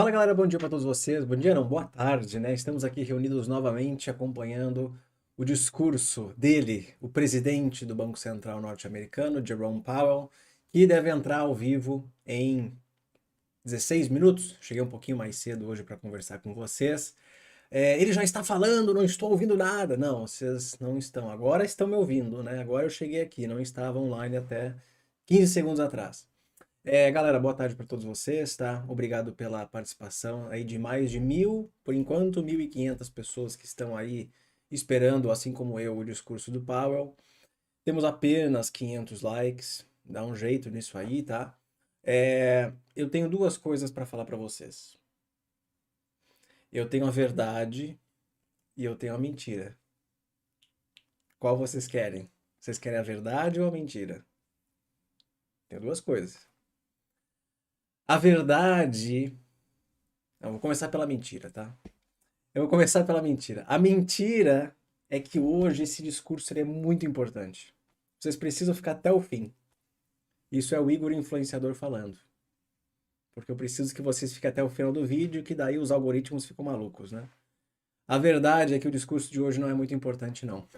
Fala galera, bom dia para todos vocês. Bom dia não, boa tarde, né? Estamos aqui reunidos novamente acompanhando o discurso dele, o presidente do Banco Central norte-americano, Jerome Powell, que deve entrar ao vivo em 16 minutos. Cheguei um pouquinho mais cedo hoje para conversar com vocês. Ele já está falando, não estou ouvindo nada. Não, vocês não estão. Agora estão me ouvindo, né? Agora eu cheguei aqui, não estava online até 15 segundos atrás. Galera, boa tarde para todos vocês, tá? Obrigado pela participação aí de mais de 1.000, por enquanto, 1.500 pessoas que estão aí esperando, assim como eu, o discurso do Powell. Temos apenas 500 likes, dá um jeito nisso aí, tá? Eu tenho duas coisas para falar para vocês. Eu tenho a verdade e eu tenho a mentira. Qual vocês querem? Vocês querem a verdade ou a mentira? Tenho duas coisas. A verdade. Eu vou começar pela mentira, tá? Eu vou começar pela mentira. A mentira é que hoje esse discurso seria muito importante. Vocês precisam ficar até o fim. Isso é o Igor influenciador falando. Porque eu preciso que vocês fiquem até o final do vídeo, que daí os algoritmos ficam malucos, né? A verdade é que o discurso de hoje não é muito importante, não.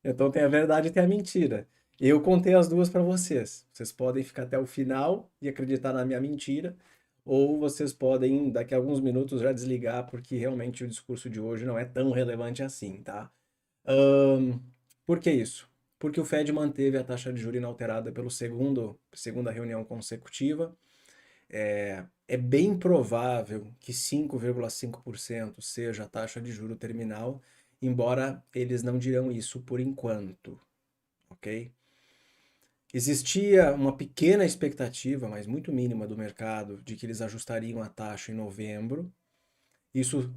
Então tem a verdade e tem a mentira. Eu contei as duas para vocês. Vocês podem ficar até o final e acreditar na minha mentira, ou vocês podem, daqui a alguns minutos, já desligar, porque realmente o discurso de hoje não é tão relevante assim, tá? Ahn, por que isso? Porque o Fed manteve a taxa de juros inalterada pelo segunda reunião consecutiva. É bem provável que 5,5% seja a taxa de juro terminal, embora eles não dirão isso por enquanto, ok? Existia uma pequena expectativa, mas muito mínima do mercado, de que eles ajustariam a taxa em novembro. Isso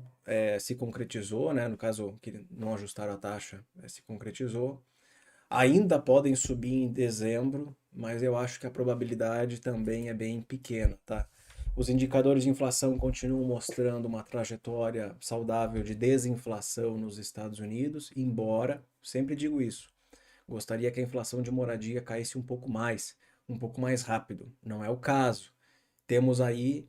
se concretizou, né? No caso, que não ajustaram a taxa, se concretizou. Ainda podem subir em dezembro, mas eu acho que a probabilidade também é bem pequena, tá? Os indicadores de inflação continuam mostrando uma trajetória saudável de desinflação nos Estados Unidos, embora, sempre digo isso, gostaria que a inflação de moradia caísse um pouco mais rápido. Não é o caso. Temos aí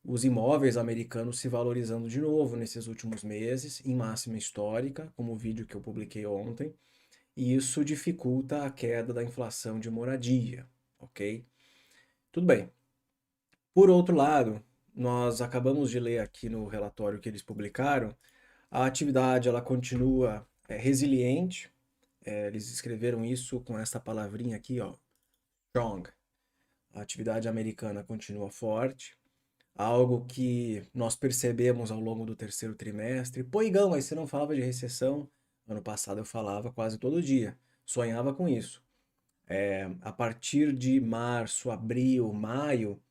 os imóveis americanos se valorizando de novo nesses últimos meses, em máxima histórica, como o vídeo que eu publiquei ontem, e isso dificulta a queda da inflação de moradia, ok? Tudo bem. Por outro lado, nós acabamos de ler aqui no relatório que eles publicaram, a atividade ela continua resiliente. Eles escreveram isso com essa palavrinha aqui, ó, strong. A atividade americana continua forte, algo que nós percebemos ao longo do terceiro trimestre. Pô, Igão, mas você não falava de recessão? Ano passado eu falava quase todo dia, sonhava com isso. A partir de março, abril, maio,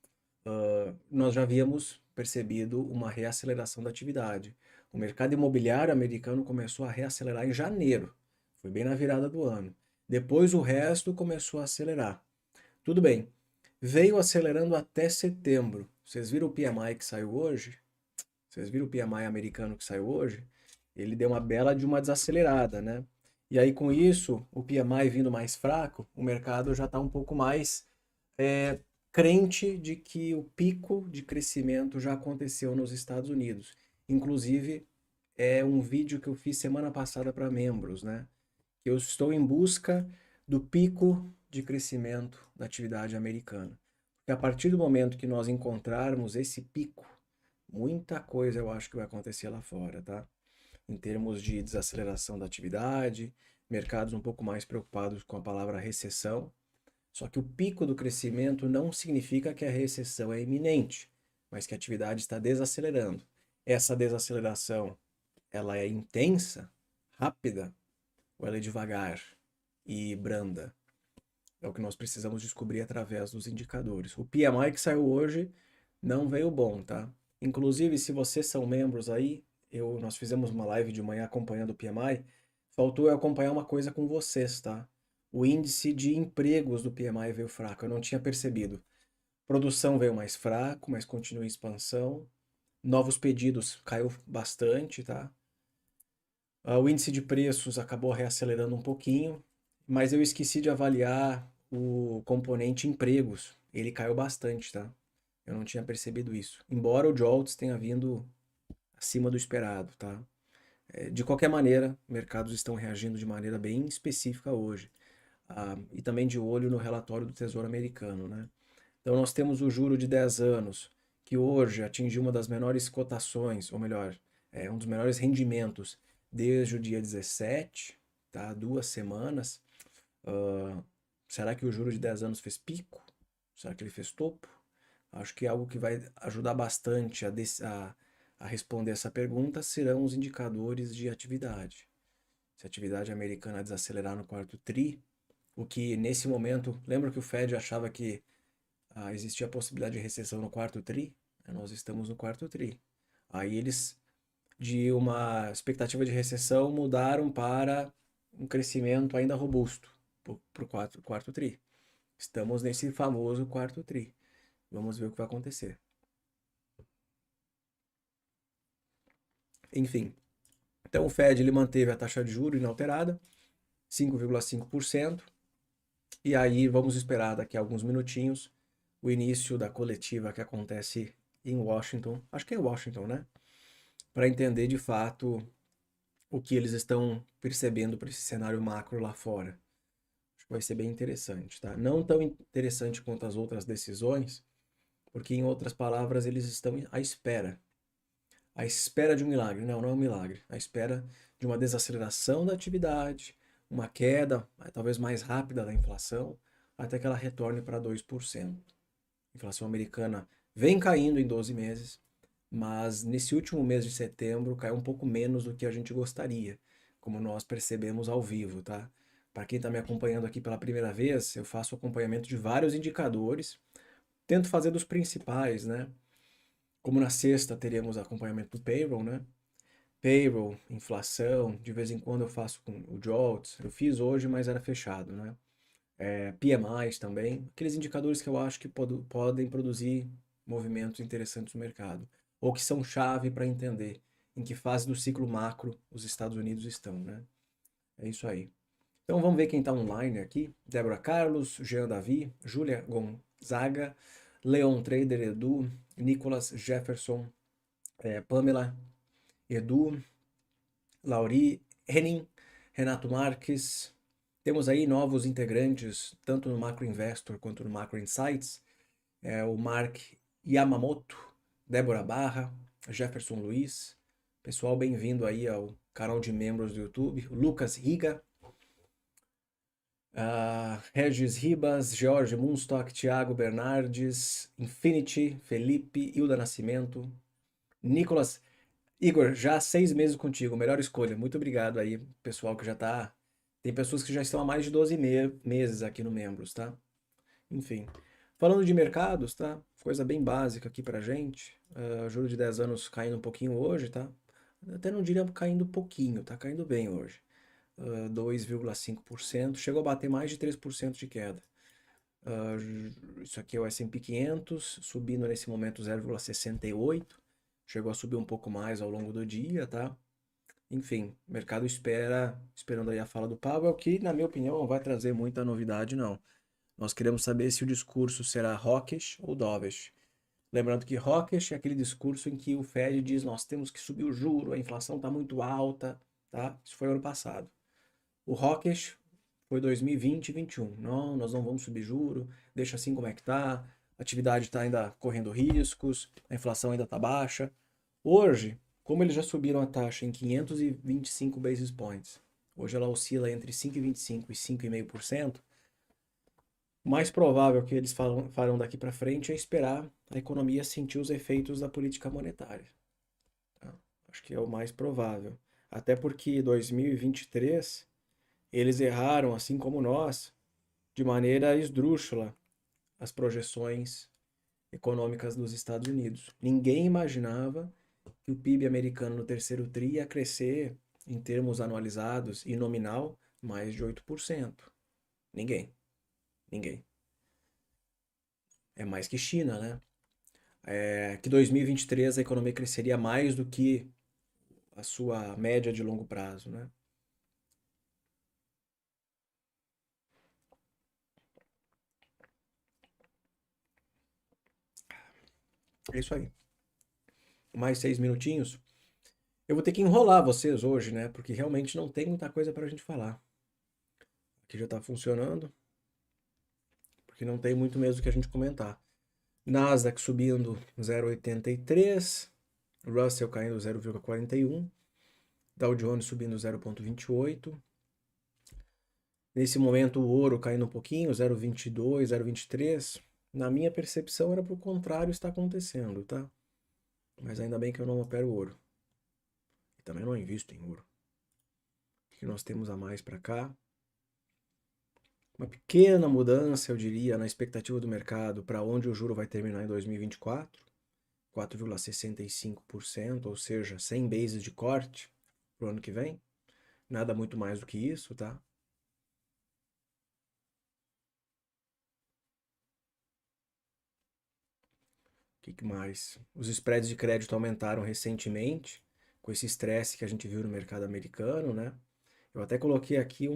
nós já havíamos percebido uma reaceleração da atividade. O mercado imobiliário americano começou a reacelerar em janeiro, foi bem na virada do ano. Depois o resto começou a acelerar. Tudo bem, veio acelerando até setembro. Vocês viram o PMI que saiu hoje? Vocês viram o PMI americano que saiu hoje? Ele deu uma bela de uma desacelerada, né? E aí, com isso, o PMI vindo mais fraco, o mercado já está um pouco mais é, crente de que o pico de crescimento já aconteceu nos Estados Unidos. Inclusive, é um vídeo que eu fiz semana passada para membros, né? Eu estou em busca do pico de crescimento da atividade americana. Porque a partir do momento que nós encontrarmos esse pico, muita coisa eu acho que vai acontecer lá fora, tá? Em termos de desaceleração da atividade, mercados um pouco mais preocupados com a palavra recessão. Só que o pico do crescimento não significa que a recessão é iminente, mas que a atividade está desacelerando. Essa desaceleração, ela é intensa, rápida, ou ela é devagar e branda? É o que nós precisamos descobrir através dos indicadores. O PMI que saiu hoje não veio bom, tá? Inclusive, se vocês são membros aí, nós fizemos uma live de manhã acompanhando o PMI, faltou eu acompanhar uma coisa com vocês, tá? O índice de empregos do PMI veio fraco, eu não tinha percebido. Produção veio mais fraco, mas continua em expansão. Novos pedidos caiu bastante, tá? O índice de preços acabou reacelerando um pouquinho, mas eu esqueci de avaliar o componente empregos. Ele caiu bastante, tá? Eu não tinha percebido isso. Embora o JOLTS tenha vindo acima do esperado, tá? De qualquer maneira, mercados estão reagindo de maneira bem específica hoje. E também de olho no relatório do Tesouro Americano, né? Então nós temos o juro de 10 anos, que hoje atingiu uma das menores cotações, ou melhor, um dos menores rendimentos desde o dia 17, tá? 2 semanas. Ah, será que o juro de 10 anos fez pico? Será que ele fez topo? Acho que algo que vai ajudar bastante a responder essa pergunta serão os indicadores de atividade. Se a atividade americana desacelerar no quarto tri, o que nesse momento, lembra que o Fed achava que existia a possibilidade de recessão no quarto tri? Nós estamos no quarto tri. Aí eles, de uma expectativa de recessão, mudaram para um crescimento ainda robusto para o quarto tri. Estamos nesse famoso quarto tri. Vamos ver o que vai acontecer. Enfim, então o Fed ele manteve a taxa de juros inalterada, 5,5%, e aí vamos esperar daqui a alguns minutinhos o início da coletiva que acontece em Washington, acho que é em Washington, né? Para entender de fato o que eles estão percebendo para esse cenário macro lá fora. Acho que vai ser bem interessante, tá? Não tão interessante quanto as outras decisões, porque em outras palavras eles estão à espera de um milagre. Não, não é um milagre. À espera de uma desaceleração da atividade, uma queda, talvez mais rápida da inflação, até que ela retorne para 2%. A inflação americana vem caindo em 12 meses, mas nesse último mês de setembro caiu um pouco menos do que a gente gostaria, como nós percebemos ao vivo, tá? Para quem está me acompanhando aqui pela primeira vez, eu faço acompanhamento de vários indicadores, tento fazer dos principais, né? Como na sexta teríamos acompanhamento do payroll, né? Payroll, inflação, de vez em quando eu faço com o JOLTS, eu fiz hoje, mas era fechado, né? PMIs também, aqueles indicadores que eu acho que podem produzir movimentos interessantes no mercado, ou que são chave para entender em que fase do ciclo macro os Estados Unidos estão, né? É isso aí. Então vamos ver quem está online aqui. Débora Carlos, Jean Davi, Júlia Gonzaga, Leon Trader, Edu, Nicolas Jefferson, Pamela, Edu, Lauri, Renin, Renato Marques. Temos aí novos integrantes, tanto no Macro Investor quanto no Macro Insights. O Mark Yamamoto, Débora Barra, Jefferson Luiz. Pessoal, bem-vindo aí ao canal de membros do YouTube. Lucas Riga, Regis Ribas, Jorge Munstock, Thiago Bernardes, Infinity, Felipe, Hilda Nascimento, Nicolas. Igor, já há 6 meses contigo, melhor escolha. Muito obrigado aí, pessoal que já tá. Tem pessoas que já estão há mais de 12 meses aqui no Membros, tá? Enfim. Falando de mercados, tá? Coisa bem básica aqui pra gente. Juro de 10 anos caindo um pouquinho hoje, tá? Até não diria caindo pouquinho, tá caindo bem hoje. 2,5%. Chegou a bater mais de 3% de queda. Isso aqui é o S&P 500, subindo nesse momento 0,68. Chegou a subir um pouco mais ao longo do dia, tá? Enfim, o mercado esperando aí a fala do Powell, que, na minha opinião, não vai trazer muita novidade, não. Nós queremos saber se o discurso será hawkish ou dovish. Lembrando que hawkish é aquele discurso em que o Fed diz nós temos que subir o juro, a inflação está muito alta, tá? Isso foi ano passado. O hawkish foi 2020 e 2021. Não, nós não vamos subir juro, deixa assim como é que tá, a atividade está ainda correndo riscos, a inflação ainda está baixa. Hoje, como eles já subiram a taxa em 525 basis points, hoje ela oscila entre 5,25% e 5,5%, o mais provável que eles farão daqui para frente é esperar a economia sentir os efeitos da política monetária. Tá? Acho que é o mais provável. Até porque 2023 eles erraram, assim como nós, de maneira esdrúxula, as projeções econômicas dos Estados Unidos. Ninguém imaginava que o PIB americano no terceiro tri ia crescer, em termos anualizados e nominal, mais de 8%. Ninguém. Ninguém. É mais que China, né? Que 2023 a economia cresceria mais do que a sua média de longo prazo, né? É isso aí. Mais 6 minutinhos. Eu vou ter que enrolar vocês hoje, né? Porque realmente não tem muita coisa para a gente falar. Aqui já está funcionando, porque não tem muito mesmo que a gente comentar. Nasdaq subindo 0,83, Russell caindo 0,41, Dow Jones subindo 0,28. Nesse momento o ouro caindo um pouquinho, 0,22, 0,23. Na minha percepção era para o contrário está acontecendo, tá? Mas ainda bem que eu não opero ouro. E também não invisto em ouro. O que nós temos a mais para cá? Uma pequena mudança, eu diria, na expectativa do mercado para onde o juro vai terminar em 2024. 4,65%, ou seja, 100 bases de corte para o ano que vem. Nada muito mais do que isso, tá? O que mais? Os spreads de crédito aumentaram recentemente, com esse estresse que a gente viu no mercado americano, né? Eu até coloquei aqui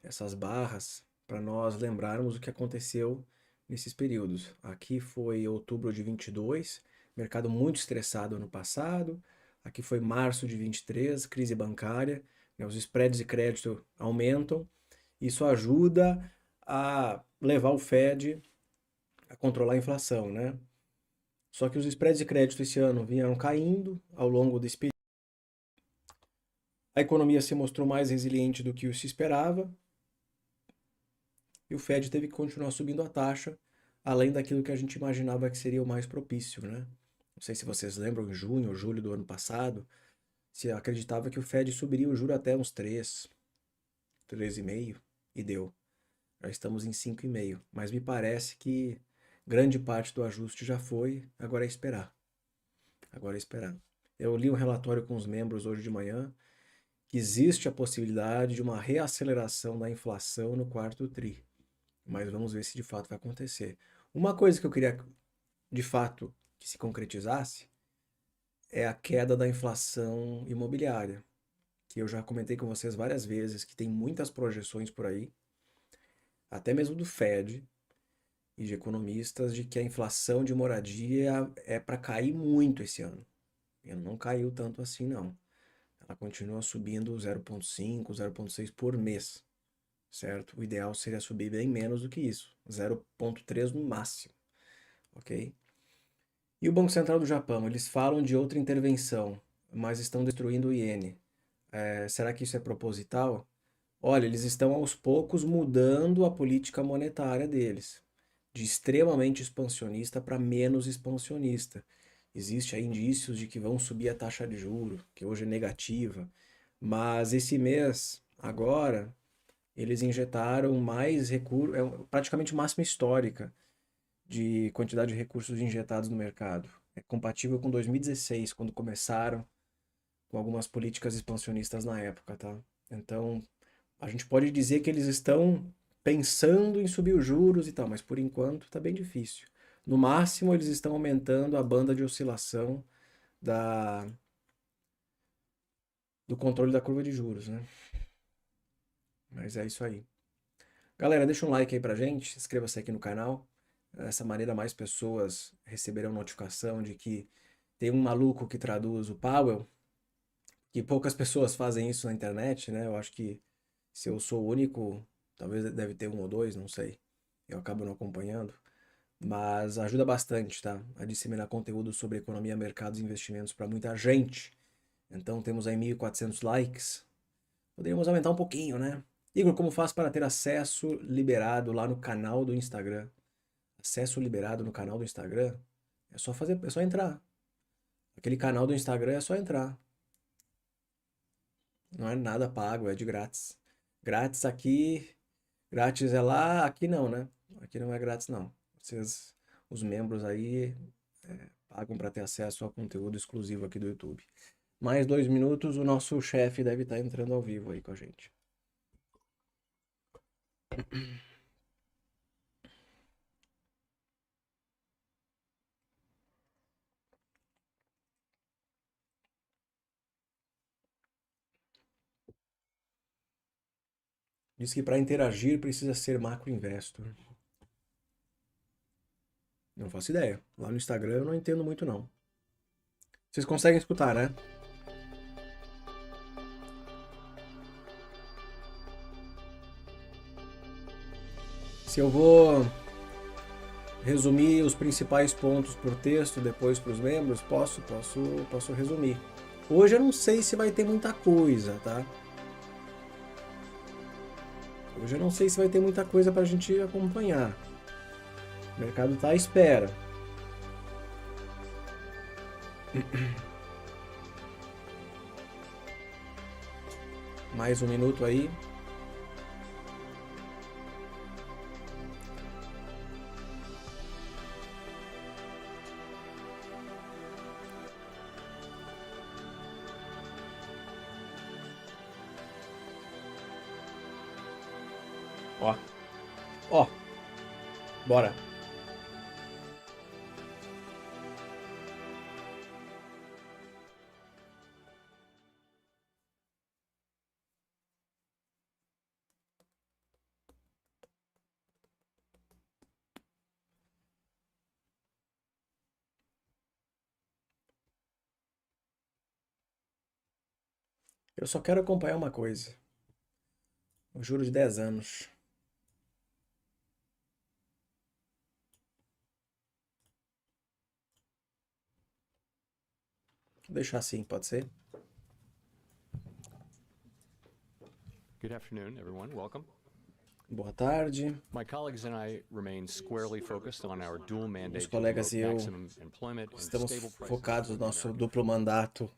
essas barras para nós lembrarmos o que aconteceu nesses períodos. Aqui foi outubro de 22, mercado muito estressado ano passado. Aqui foi março de 23, crise bancária, né? Os spreads de crédito aumentam. Isso ajuda a levar o Fed a controlar a inflação, né? Só que os spreads de crédito esse ano vieram caindo ao longo desse período. A economia se mostrou mais resiliente do que se esperava e o Fed teve que continuar subindo a taxa, além daquilo que a gente imaginava que seria o mais propício, né? Não sei se vocês lembram, em junho ou julho do ano passado, se acreditava que o Fed subiria o juro até uns 3, 3,5 e deu. Já estamos em 5,5, mas me parece que grande parte do ajuste já foi, agora é esperar. Agora é esperar. Eu li um relatório com os membros hoje de manhã que existe a possibilidade de uma reaceleração da inflação no quarto tri, mas vamos ver se de fato vai acontecer. Uma coisa que eu queria de fato que se concretizasse é a queda da inflação imobiliária, que eu já comentei com vocês várias vezes, que tem muitas projeções por aí, até mesmo do Fed e de economistas, de que a inflação de moradia é para cair muito esse ano. E não caiu tanto assim, não. Ela continua subindo 0,5, 0,6 por mês, certo? O ideal seria subir bem menos do que isso, 0,3 no máximo, ok? E o Banco Central do Japão, eles falam de outra intervenção, mas estão destruindo o iene. Será que isso é proposital? Olha, eles estão aos poucos mudando a política monetária deles, de extremamente expansionista para menos expansionista. Existe aí indícios de que vão subir a taxa de juro, que hoje é negativa, mas esse mês, agora, eles injetaram mais recursos, praticamente máxima histórica de quantidade de recursos injetados no mercado. É compatível com 2016, quando começaram com algumas políticas expansionistas na época, tá? Então, a gente pode dizer que eles estão pensando em subir os juros e tal, mas por enquanto está bem difícil. No máximo, eles estão aumentando a banda de oscilação da, do controle da curva de juros, né? Mas é isso aí. Galera, deixa um like aí pra gente, inscreva-se aqui no canal. Dessa maneira, mais pessoas receberão notificação de que tem um maluco que traduz o Powell, que poucas pessoas fazem isso na internet, né? Eu acho que se eu sou o único, talvez deve ter um ou dois, não sei. Eu acabo não acompanhando, mas ajuda bastante, tá? A disseminar conteúdo sobre economia, mercados e investimentos para muita gente. Então temos aí 1.400 likes. Poderíamos aumentar um pouquinho, né? Igor, como faz para ter acesso liberado lá no canal do Instagram? Acesso liberado no canal do Instagram? É só entrar. Aquele canal do Instagram é só entrar. Não é nada pago, é de grátis. Grátis aqui, grátis é lá, aqui não, né? Aqui não é grátis não. Vocês, os membros aí, pagam para ter acesso ao conteúdo exclusivo aqui do YouTube. Mais 2 minutos, o nosso chefe deve estar entrando ao vivo aí com a gente. Diz que para interagir precisa ser macro investor. Não faço ideia. Lá no Instagram eu não entendo muito, não. Vocês conseguem escutar, né? Se eu vou resumir os principais pontos por texto, depois para os membros, posso resumir. Hoje eu não sei se vai ter muita coisa, tá? Hoje eu não sei se vai ter muita coisa para a gente acompanhar. O mercado está à espera. Mais um minuto aí. Ó, ó, bora. Eu só quero acompanhar uma coisa. O juro de 10 anos. Vou deixar assim, pode ser? Good afternoon, everyone. Welcome. Boa tarde. My colleagues and I remain squarely focused on our dual Os mandate to colegas promote e eu maximum employment and estamos stable prices focados no for the nosso American duplo mandato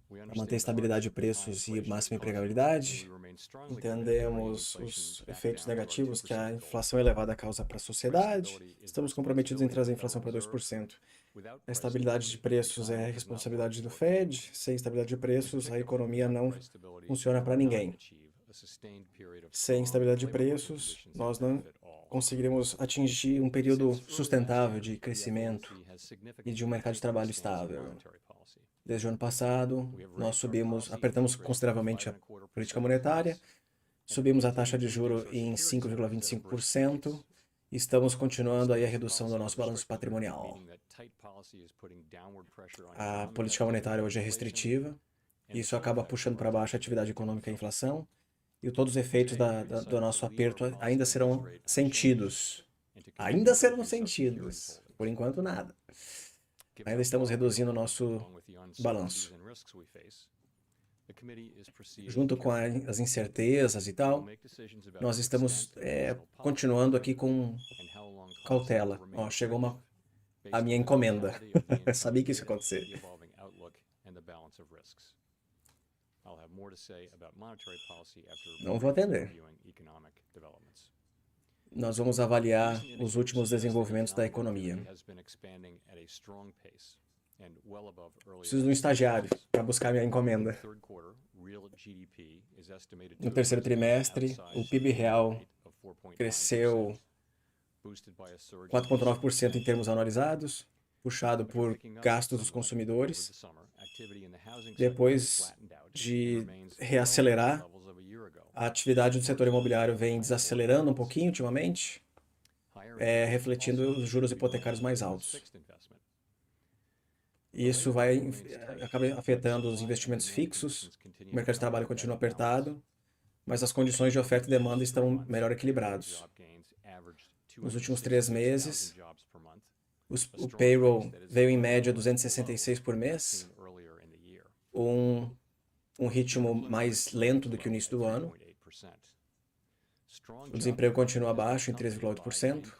We para manter understand the estabilidade de hardship high preços e inflation máxima is causing, and empregabilidade. we remain strongly committed to bringing Entendemos inflation os back efeitos down to our negativos que a 2% goal. inflação elevada causa para a Price sociedade. stability is the Estamos comprometidos em responsibility of trazer a the inflação para Federal Reserve. 2%. Without A price estabilidade de stability, the preços é economy a does not responsabilidade work do for anyone. Fed. Sem estabilidade de In preços, a particular, economia without não price stability, funciona we para will not ninguém. achieve a sustained period of Sem strong estabilidade de labor market preços, conditions that nós não benefit all. conseguiremos atingir um período Since early last sustentável year, de the crescimento FOMC has e significantly de um mercado de tightened trabalho its stance on estável. monetary policy. Desde o ano passado, We have nós raised our policy apertamos interest rates to consideravelmente a 5.25% política monetária, twice, and have subimos a taxa continued de to reduce juro our em security sectors at a brisk 5,25% pace. e estamos continuando aí a This redução do policy is nosso balanço restrictive, patrimonial. meaning that tight policy is putting downward pressure on A economic política activity monetária and hoje é inflation, restritiva, and e the isso full acaba effects puxando of our para baixo a tightening atividade will take econômica e a effect. inflação, e todos os efeitos Today, we do decided nosso to leave our aperto policy ainda interest serão rate unchanged sentidos. and to Ainda continue to serão reduce our securities sentidos. holdings. Por enquanto, nada. Given Ainda our estamos strong reduzindo o outlook, nosso along with the uncertainties balanço. and risks we face, the committee is proceeding Junto com carefully. as incertezas e We will tal, make decisions about nós the estamos extent of additional policy continuando aqui tightening com and how long policy will cautela. remain Ó, chegou restrictive, a based minha on the encomenda. totality of the incoming Sabia que isso ia data, acontecer. the evolving outlook, and the balance of risks. I'll have more to say about monetary policy after Não vou atender. reviewing economic developments. Nós vamos avaliar Recent os indicators últimos suggest that desenvolvimentos da economic economia. activity has been expanding at a strong pace and well above earlier Preciso de um estagiário expectations. para buscar minha encomenda. Third quarter, real GDP is estimated to No have terceiro risen at an trimestre, o outsized PIB growth real rate of 4.9%, cresceu boosted by a surge in 4,9% em consumer termos anualizados, puxado After por picking up gastos dos somewhat over consumidores. the summer, activity in the housing sector has Depois flattened out and de remains well below reacelerar, the levels of a year ago. a atividade do setor imobiliário vem desacelerando um pouquinho ultimamente, Higher interest rates refletindo also os juros contribute hipotecários mais to altos. fixed investment. E isso acaba afetando os investimentos fixos, o mercado de trabalho continua apertado, mas as condições de oferta e demanda estão melhor equilibrados. Nos últimos 3 meses, o payroll veio em média 266 por mês, um ritmo mais lento do que o início do ano. O desemprego continua baixo, em 3,8%.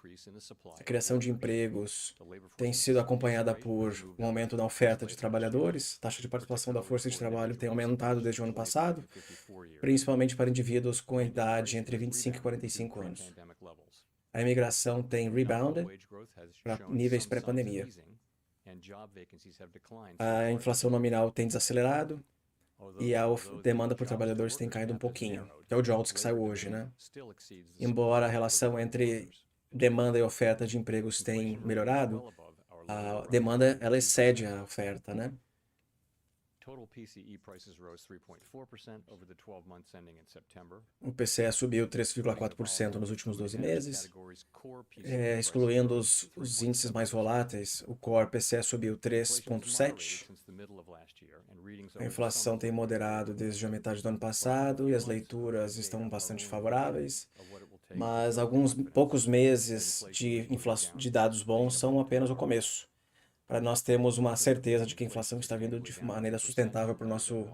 A criação de empregos tem sido acompanhada por um aumento na oferta de trabalhadores. A taxa de participação da força de trabalho tem aumentado desde o ano passado, principalmente para indivíduos com idade entre 25 e 45 anos. A imigração tem rebounded para níveis pré-pandemia. A inflação nominal tem desacelerado e a demanda por trabalhadores tem caído um pouquinho, que é o JOLTS que saiu hoje, né? Embora a relação entre demanda e oferta de empregos tenha melhorado, a demanda ela excede a oferta, né? O PCE subiu 3,4% nos últimos 12 meses. excluindo os índices mais voláteis, o Core PCE subiu 3,7%. A inflação tem moderado desde a metade do ano passado e as leituras estão bastante favoráveis, mas alguns poucos meses de dados bons são apenas o começo, para nós termos uma certeza de que a inflação está vindo de maneira sustentável para o nosso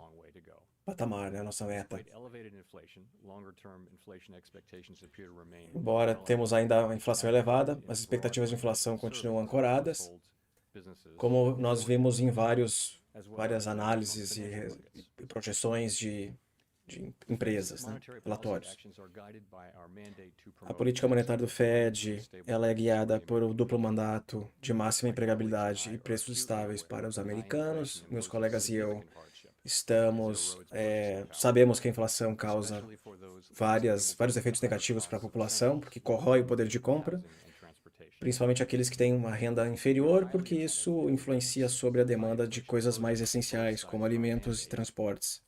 patamar, né, a nossa meta. Embora temos ainda a inflação elevada, as expectativas de inflação continuam ancoradas, como nós vimos em várias análises e projeções de empresas, né, relatórios. A política monetária do Fed, ela é guiada por o duplo mandato de máxima empregabilidade e preços estáveis para os americanos. Meus colegas e eu sabemos que a inflação causa vários efeitos negativos para a população, porque corrói o poder de compra, principalmente aqueles que têm uma renda inferior, porque isso influencia sobre a demanda de coisas mais essenciais, como alimentos e transportes.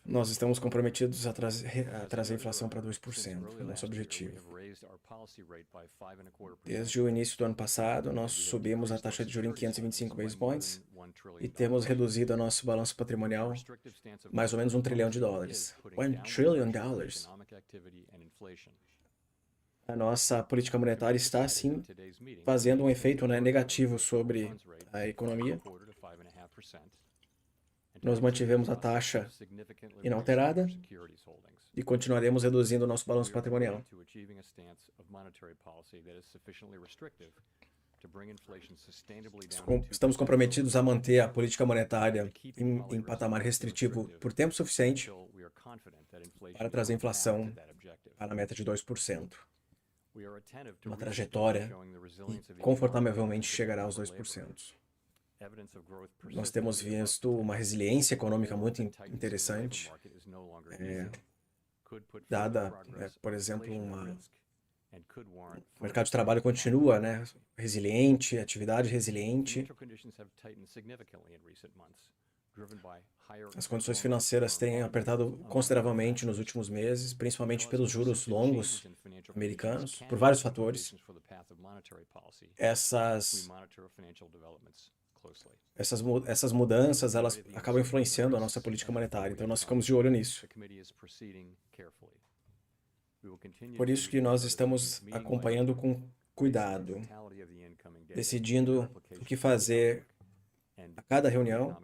Nós estamos comprometidos a trazer a inflação para 2%, é o nosso objetivo. Desde o início do ano passado, nós subimos a taxa de juros em 525 base points e temos reduzido o nosso balanço patrimonial mais ou menos $1 trilhão. $1 trillion. A nossa política monetária está, sim, fazendo um efeito, né, negativo sobre a economia. Nós mantivemos a taxa inalterada e continuaremos reduzindo o nosso balanço patrimonial. Estamos comprometidos a manter a política monetária em patamar restritivo por tempo suficiente para trazer a inflação para a meta de 2%. Uma trajetória e confortavelmente chegará aos 2%. Nós temos visto uma resiliência econômica muito interessante, dada, por exemplo, o mercado de trabalho continua, né, resiliente, atividade resiliente. As condições financeiras têm apertado consideravelmente nos últimos meses, principalmente pelos juros longos americanos, por vários fatores. Essas mudanças, elas acabam influenciando a nossa política monetária, então nós ficamos de olho nisso. Por isso que nós estamos acompanhando com cuidado, decidindo o que fazer a cada reunião,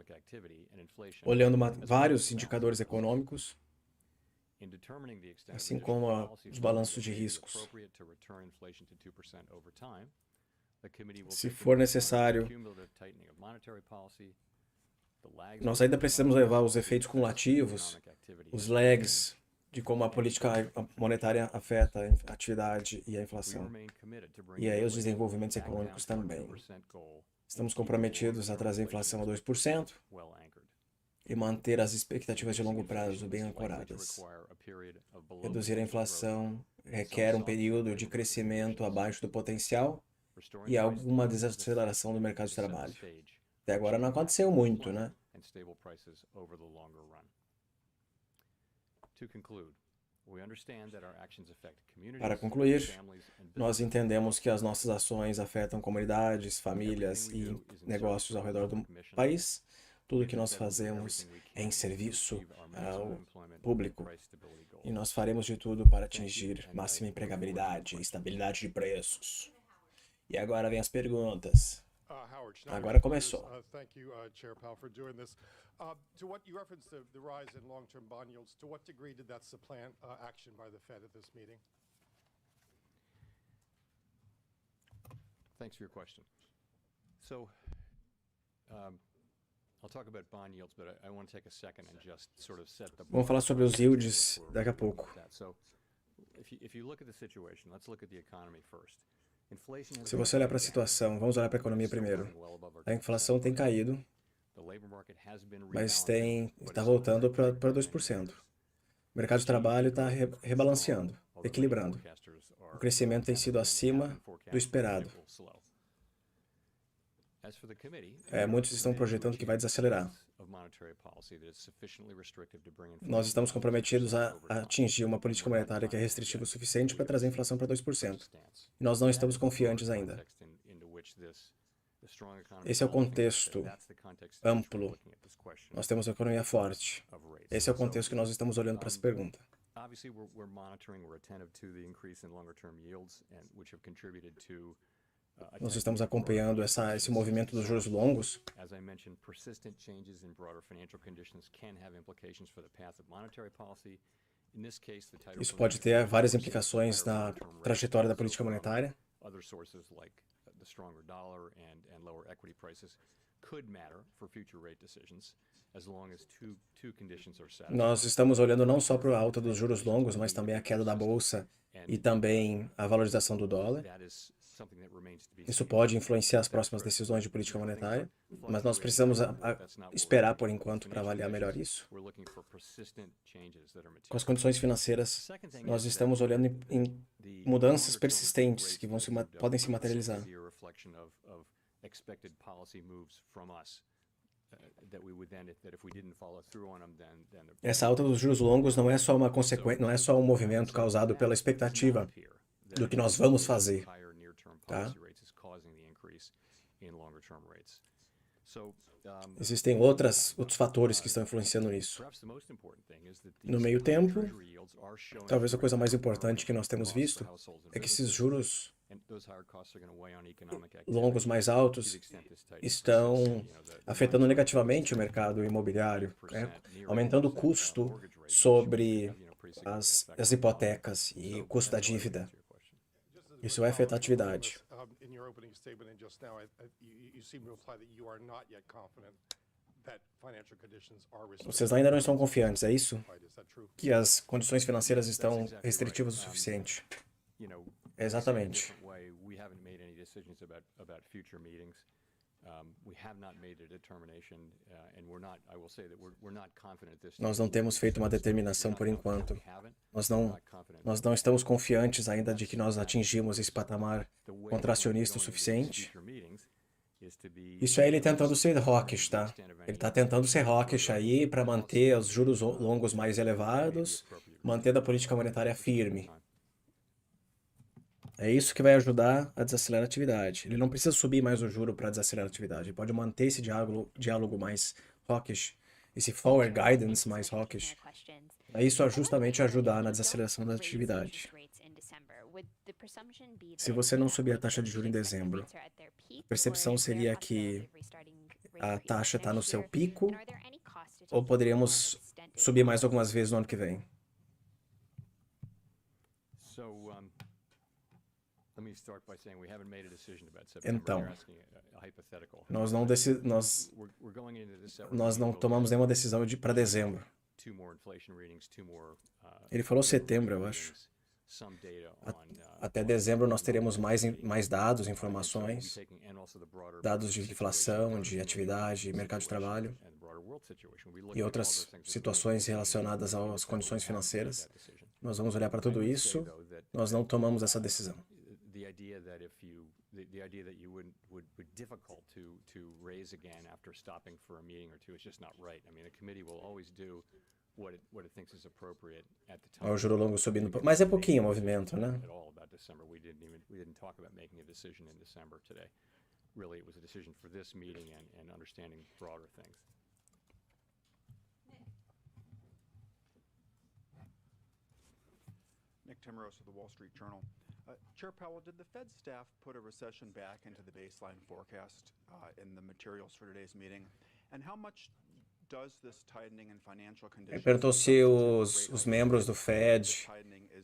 olhando vários indicadores econômicos, assim como os balanços de riscos. Se for necessário, nós ainda precisamos levar os efeitos cumulativos, os lags, de como a política monetária afeta a atividade e a inflação. E aí os desenvolvimentos econômicos também. Estamos comprometidos a trazer a inflação a 2% e manter as expectativas de longo prazo bem ancoradas. Reduzir a inflação requer um período de crescimento abaixo do potencial e alguma desaceleração do mercado de trabalho. Até agora não aconteceu muito, né? Para concluir, nós entendemos que as nossas ações afetam comunidades, famílias e negócios ao redor do país. Tudo que nós fazemos é em serviço ao público e nós faremos de tudo para atingir máxima empregabilidade e estabilidade de preços. E agora vem as perguntas. Agora começou. To what you referenced the rise in long-term bond yields, to what degree did that supplant action by the Fed at this meeting? Thanks for your question. So, I'll talk about bond yields, but I want to take a second and just sort of set the. Vamos falar sobre os yields daqui a pouco. So, if you look at the situation, let's look at the economy first. Se você olhar para a situação, vamos olhar para a economia primeiro. A inflação tem caído, mas está voltando para 2%. O mercado de trabalho está rebalanceando, equilibrando. O crescimento tem sido acima do esperado. muitos estão projetando que vai desacelerar. Nós estamos comprometidos a atingir uma política monetária que é restritiva o suficiente para trazer a inflação para 2%. E nós não estamos confiantes ainda. Esse é o contexto amplo. Nós temos uma economia forte. Esse é o contexto que nós estamos olhando para essa pergunta. Nós estamos acompanhando esse movimento dos juros longos. Isso pode ter várias implicações na trajetória da política monetária. Nós estamos olhando não só para a alta dos juros longos, mas também a queda da bolsa e também a valorização do dólar. Isso pode influenciar as próximas decisões de política monetária, mas nós precisamos esperar por enquanto para avaliar melhor isso. Com as condições financeiras, nós estamos olhando em mudanças persistentes que podem se materializar. Essa alta dos juros longos não é só uma consequência, não é só um movimento causado pela expectativa do que nós vamos fazer, tá? Existem outros fatores que estão influenciando nisso. No meio tempo, talvez a coisa mais importante que nós temos visto é que esses juros longos mais altos estão afetando negativamente o mercado imobiliário, né? Aumentando o custo sobre as hipotecas e o custo da dívida. Isso vai afetar a atividade. Vocês ainda não estão confiantes, é isso? Que as condições financeiras estão restritivas o suficiente. Exatamente. Nós não temos feito uma determinação por enquanto. Nós não estamos confiantes ainda de que nós atingimos esse patamar contracionista o suficiente. Isso é ele tentando ser hawkish, tá? Ele está tentando ser hawkish aí para manter os juros longos mais elevados, mantendo a política monetária firme. É isso que vai ajudar a desacelerar a atividade. Ele não precisa subir mais o juro para desacelerar a atividade. Ele pode manter esse diálogo mais hawkish, esse forward guidance mais hawkish. Isso justamente ajudar na desaceleração da atividade. Se você não subir a taxa de juros em dezembro, a percepção seria que a taxa está no seu pico, ou poderíamos subir mais algumas vezes no ano que vem? Então, nós não tomamos nenhuma decisão para dezembro. Ele falou setembro, eu acho. Até dezembro nós teremos mais dados, informações, dados de inflação, de atividade, mercado de trabalho e outras situações relacionadas às condições financeiras. Nós vamos olhar para tudo isso, nós não tomamos essa decisão. The idea that you would be difficult to raise again after stopping for a meeting or two is just not right. I mean, the committee will always do what it thinks is appropriate at the time. O juro longo subindo, mas é pouquinho o movimento, né? At all about December, we didn't talk about making a decision in December today. Really, it was a decision for this meeting and understanding broader things. Nick Timmeros of the Wall Street Journal. Chair Powell, did the Fed staff put a recession back into the baseline forecast in the materials for today's meeting? And how much does this tightening in financial conditions... Ele perguntou se os membros do Fed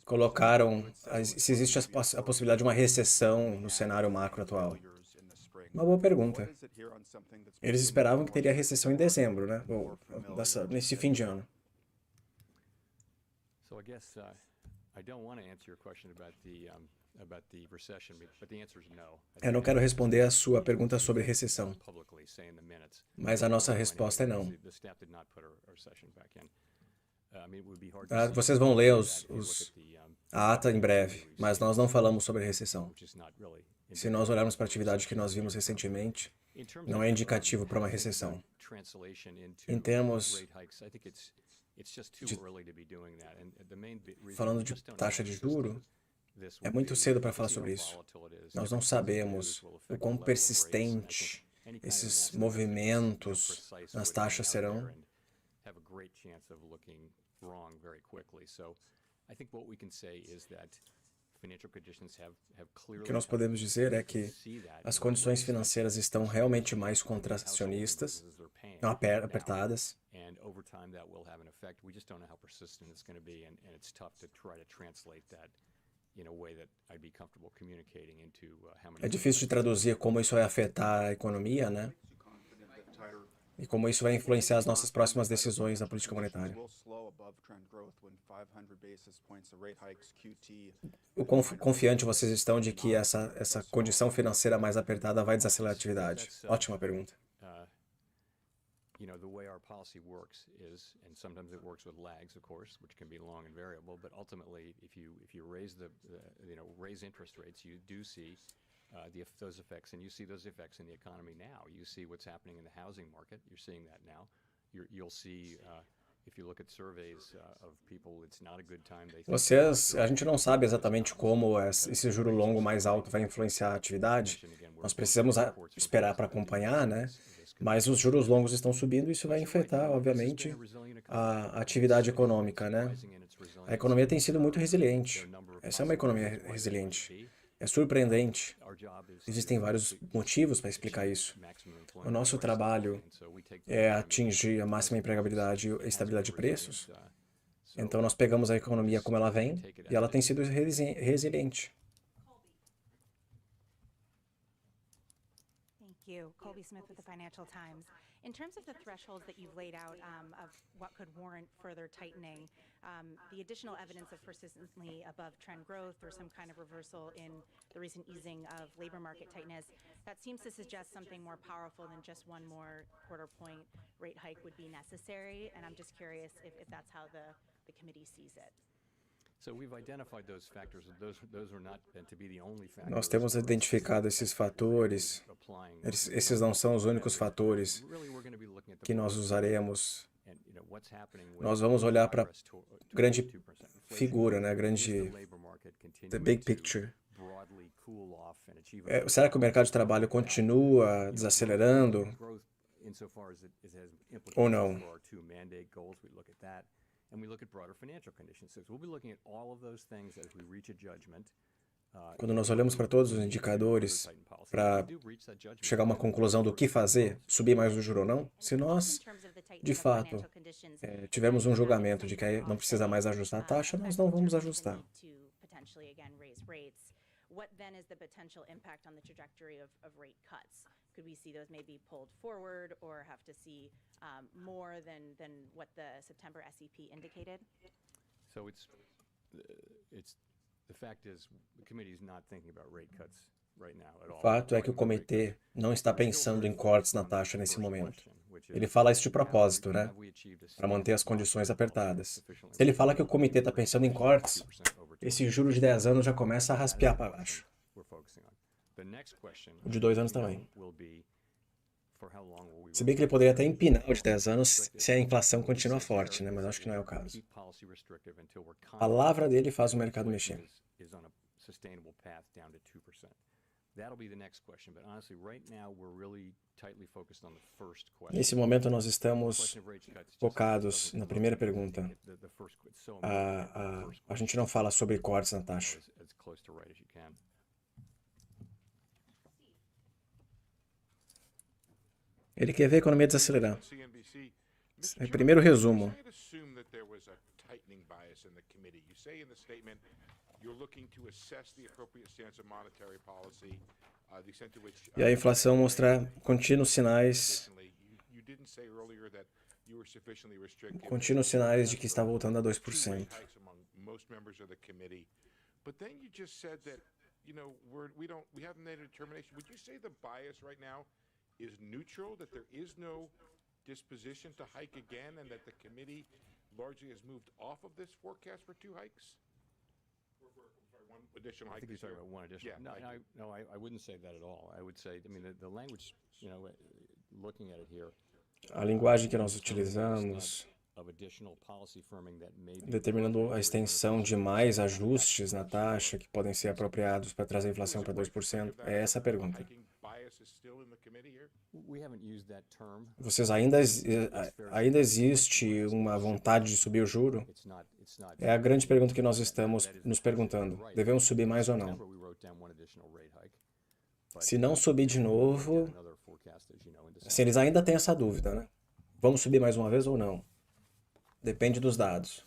colocaram, se existe a possibilidade de uma recessão no cenário macro atual. Uma boa pergunta. Eles esperavam que teria recessão em dezembro, né? Nesse fim de ano. So I guess I don't want to answer your question about the recession, but the answer is no. Eu não quero responder a sua pergunta sobre recessão, mas a nossa resposta é não. Vocês vão ler a ata em breve, mas nós não falamos sobre recessão. Se nós olharmos para a atividade que nós vimos recentemente, não é indicativo para uma recessão. Em termos falando de taxa de juro, é muito cedo para falar sobre isso. Nós não sabemos o quão persistente esses movimentos nas taxas serão. O que nós podemos dizer é que as condições financeiras estão realmente mais contracionistas, não apertadas. É difícil de traduzir como isso vai afetar a economia, né? E como isso vai influenciar as nossas próximas decisões na política monetária. O quão confiante vocês estão de que essa condição financeira mais apertada vai desacelerar a atividade? Ótima pergunta. The way our policy works is, and sometimes it works with lags, of course, which can be long and variable, but ultimately, if you raise raise interest rates, you do see those effects, and you see those effects in the economy now. You see what's happening in the housing market. You're seeing that now. You'll see. If you look at surveys of people, it's not a good time. A gente não sabe exatamente como esse juro longo mais alto vai influenciar a atividade. Nós precisamos esperar para acompanhar, né? Mas os juros longos estão subindo e isso vai afetar, obviamente, a atividade econômica, né? A economia tem sido muito resiliente. Essa é uma economia resiliente. É surpreendente. Existem vários motivos para explicar isso. O nosso trabalho é atingir a máxima empregabilidade e estabilidade de preços. Então, nós pegamos a economia como ela vem e ela tem sido resiliente. Thank you. Colby Smith with the Financial Times. In terms of the thresholds that you've laid out of what could warrant further tightening, the additional evidence of persistently above trend growth or some kind of reversal in the recent easing of labor market tightness, that seems to suggest something more powerful than just one more quarter point rate hike would be necessary. And I'm just curious if that's how the committee sees it. Nós temos identificado esses fatores. Esses não são os únicos fatores que nós usaremos. Nós vamos olhar para a grande figura, né? The big picture. Será que o mercado de trabalho continua desacelerando ou não? Quando nós olhamos para todos os indicadores para chegar a uma conclusão do que fazer, subir mais o juro ou não, se nós, de fato, tivermos um julgamento de que não precisa mais ajustar a taxa, nós não vamos ajustar. What then is the potential impact on the trajectory of rate cuts? Could we see those maybe pulled forward or have to see more than what the September SEP indicated? So the fact is the committee is not thinking about rate cuts right now at all. O fato é que o comitê não está pensando em cortes na taxa nesse momento. Ele fala isso de propósito, né? Para manter as condições apertadas. Se ele fala que o comitê está pensando em cortes, esse juro de 10 anos já começa a raspear para baixo. O de 2 anos também. Se bem que ele poderia até empinar o de 10 anos se a inflação continua forte, né? Mas acho que não é o caso. A palavra dele faz o mercado mexer. Nesse momento nós estamos focados na primeira pergunta. A gente não fala sobre cortes na taxa. Ele quer ver a economia desacelerar. Primeiro resumo. E a inflação mostra contínuos sinais de que está voltando a 2%. But then you just said that, we haven't made a determination. Would you say the bias right now is neutral, that there is no disposition to hike again, and that the committee largely has moved off of this forecast for 2 hikes? One additional I hike think you're this talking year? about one additional. Yeah, No, I wouldn't say that at all. I would say, I mean, the language, looking at it here, A linguagem que nós to the extent utilizamos, of additional policy firming that may be determinando a appropriate to extensão return de inflation mais to ajustes na taxa que podem ser apropriados para trazer a inflação para 2%, é essa a pergunta. Hiking bias is still in the committee here? We haven't used that term. Vocês ainda existe uma vontade de subir o juro? It's not É a grande pergunta que nós estamos nos perguntando. Devemos subir mais ou não? September, we wrote down one additional rate hike. Se não subir de novo, Another forecast, as you know, in December. assim, eles ainda têm essa dúvida, né? Vamos subir mais uma vez ou não? Depende dos dados.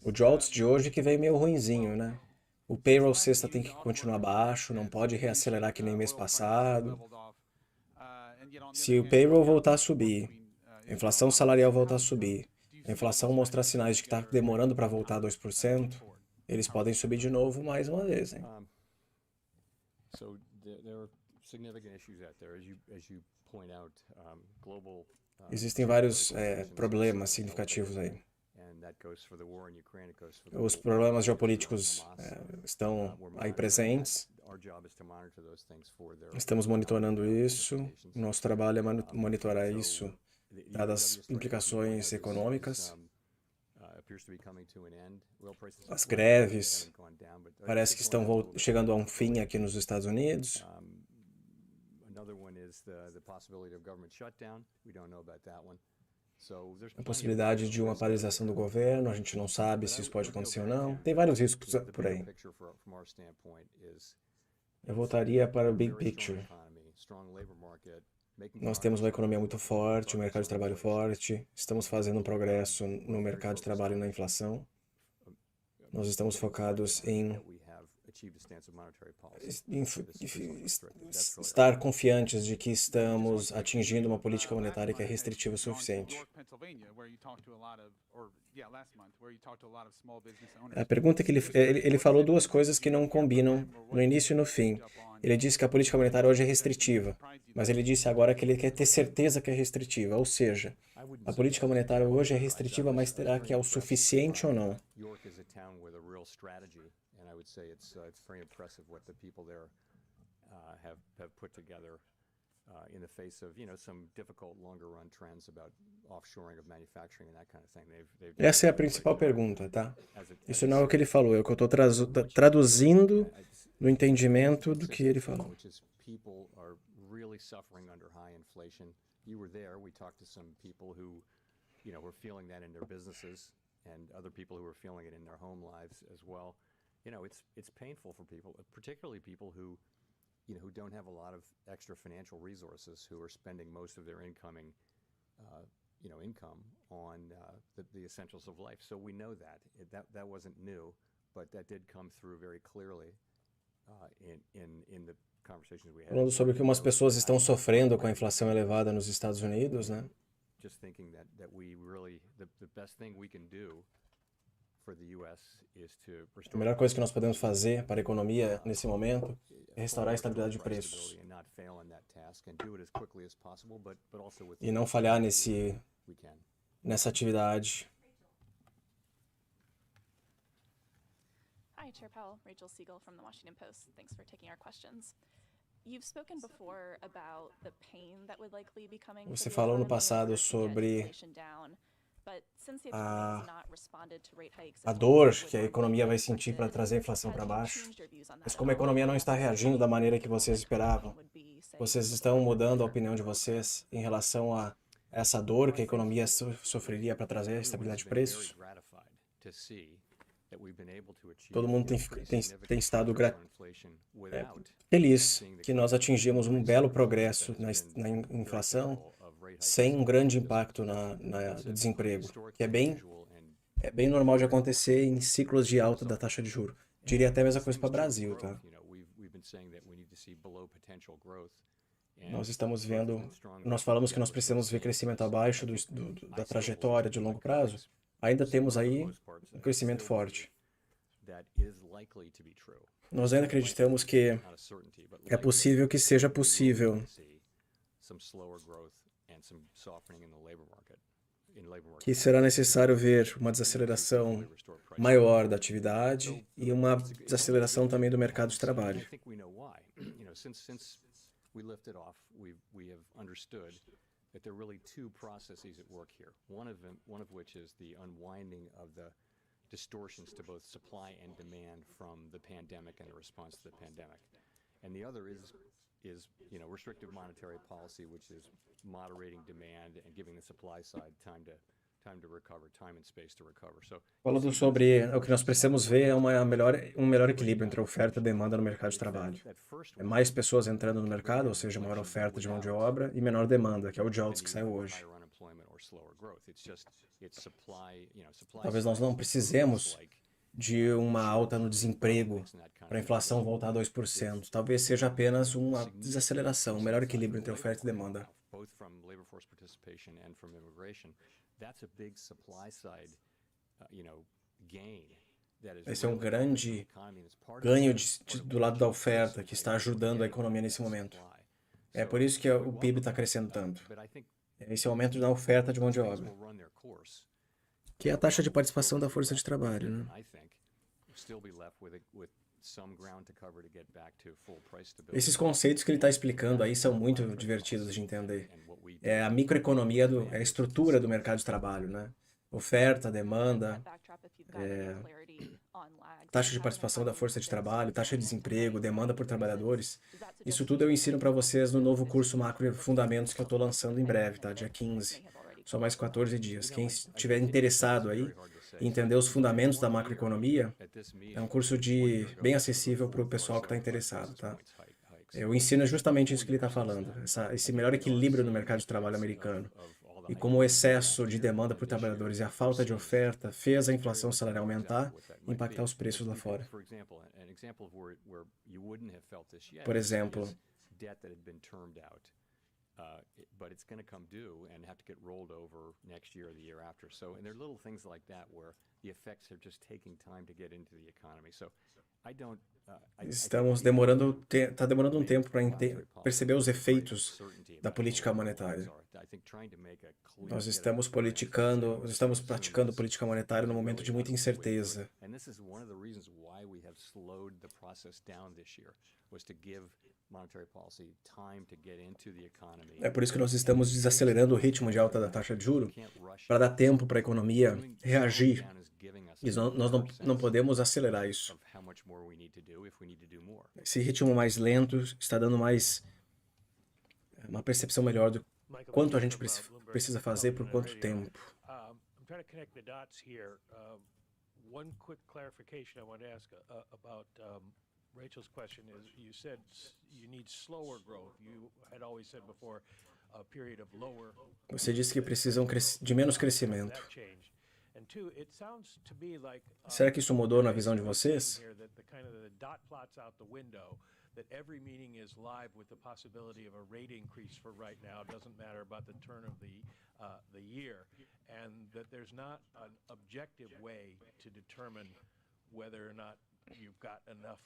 O JOLTS de hoje que veio meio ruinzinho, né? O payroll sexta tem que continuar baixo, não pode reacelerar que nem mês passado. Se o payroll voltar a subir, a inflação salarial voltar a subir, a inflação mostrar sinais de que está demorando para voltar a 2%, eles podem subir de novo mais uma vez, hein? So there are significant issues out there, as you point out. Global. Existem vários problemas significativos aí. And that goes for the war in Ukraine. It goes for the Os problemas geopolíticos estão aí presentes. Our job is to monitor those things for their Estamos monitorando isso. Nosso trabalho é monitorar isso, dadas as implicações econômicas. As greves parece que estão chegando a um fim aqui nos Estados Unidos. Another one is the possibility of government shutdown. We don't know about that one. So there's A possibilidade de uma paralisação do governo, a gente não sabe se isso pode acontecer ou não. Tem vários riscos por aí. Eu voltaria para o big picture. Nós temos uma economia muito forte, um mercado de trabalho forte, estamos fazendo um progresso no mercado de trabalho e na inflação. Nós estamos focados em estar confiantes de que estamos atingindo uma política monetária que é restritiva o suficiente. A pergunta é que ele falou duas coisas que não combinam no início e no fim. Ele disse que a política monetária hoje é restritiva, mas ele disse agora que ele quer ter certeza que é restritiva, ou seja, a política monetária hoje é restritiva, mas terá que é o suficiente ou não? I would say it's very impressive what the people there have put together in the face of some difficult longer run trends about offshoring of manufacturing and that kind of thing. Essa é a principal pergunta, tá? Isso não é o que ele falou, é o que eu estou traduzindo no entendimento do que ele falou. Which is people are really suffering under high inflation. You were there. We talked to some people who, were feeling that in their businesses, and other people who were feeling it in their home lives as well. It's painful for people, particularly people who don't have a lot of extra financial resources, who are spending most of their income on the essentials of life. So we know that wasn't new, but that did come through very clearly in the conversations we had. Falando sobre como as pessoas estão sofrendo com a inflação elevada nos Estados Unidos, né? Just thinking that we really the best thing we can do. A melhor coisa que nós podemos fazer para a economia nesse momento é restaurar a estabilidade de preços e não falhar nessa atividade. Hi, Chair Powell. Rachel Siegel from the Washington Post. Thanks for taking our questions. You've spoken before about the pain that would likely be coming. Você falou no passado sobre a dor que a economia vai sentir para trazer a inflação para baixo. Mas como a economia não está reagindo da maneira que vocês esperavam, vocês estão mudando a opinião de vocês em relação a essa dor que a economia sofreria para trazer a estabilidade de preços? Todo mundo tem estado feliz que nós atingimos um belo progresso na inflação, sem um grande impacto no desemprego, que é bem normal de acontecer em ciclos de alta da taxa de juros. Diria até a mesma coisa para o Brasil, tá? Nós falamos que nós precisamos ver crescimento abaixo da trajetória de longo prazo. Ainda temos aí um crescimento forte. Nós ainda acreditamos que é possível que seja possível que será necessário ver uma desaceleração maior da atividade e uma desaceleração também do mercado de trabalho. I think we know why. Since we lifted off, we have understood that there are really two processes at work here. One of which is the unwinding of the distortions to both supply and demand from the pandemic and the response to the pandemic. And the other is restrictive monetary policy, which is moderating demand and giving the supply side time to recover, time and space to recover. So Falando sobre o que nós precisamos ver é um melhor equilíbrio entre a oferta e a demanda no mercado de trabalho. É mais pessoas entrando no mercado, ou seja, maior oferta de mão de obra e menor demanda, que é o JOLTS que saiu hoje. Talvez nós não precisemos de uma alta no desemprego para a inflação voltar a 2%. Talvez seja apenas uma desaceleração, um melhor equilíbrio entre oferta e demanda. Esse é um grande ganho do lado da oferta que está ajudando a economia nesse momento. É por isso que o PIB está crescendo tanto. Esse aumento da oferta de mão de obra, que é a taxa de participação da força de trabalho, né? Esses conceitos que ele está explicando aí são muito divertidos de entender. É a microeconomia, é a estrutura do mercado de trabalho, né? Oferta, demanda, taxa de participação da força de trabalho, taxa de desemprego, demanda por trabalhadores. Isso tudo eu ensino para vocês no novo curso Macro Fundamentos que eu estou lançando em breve, tá? Dia 15. Só mais 14 dias. Quem estiver interessado aí em entender os fundamentos da macroeconomia, é um curso bem acessível para o pessoal que está interessado, tá? Eu ensino justamente isso que ele está falando, esse melhor equilíbrio no mercado de trabalho americano. E como o excesso de demanda por trabalhadores e a falta de oferta fez a inflação salarial aumentar e impactar os preços lá fora. Por exemplo, but it's going to come due and have to get rolled over next year or the year after. So, and there are little things like that where the effects are just taking time to get into the economy. So, está demorando um tempo para perceber os efeitos da política monetária. Nós estamos praticando política monetária num momento de muita incerteza. É por isso que nós estamos desacelerando o ritmo de alta da taxa de juros, para dar tempo para a economia reagir. E nós não podemos acelerar isso. Esse ritmo mais lento está dando uma percepção melhor do quanto a gente precisa fazer por quanto tempo. One quick clarification I want to ask about Rachel's question is, you said you need slower growth. You had always said before a period of lower. Você disse que precisam de menos crescimento. Será que isso mudou na visão de vocês? That every meeting is live with the possibility of a rate increase for right now. It doesn't matter about the turn of the year, and that there's not an objective way to determine whether or not you've got enough.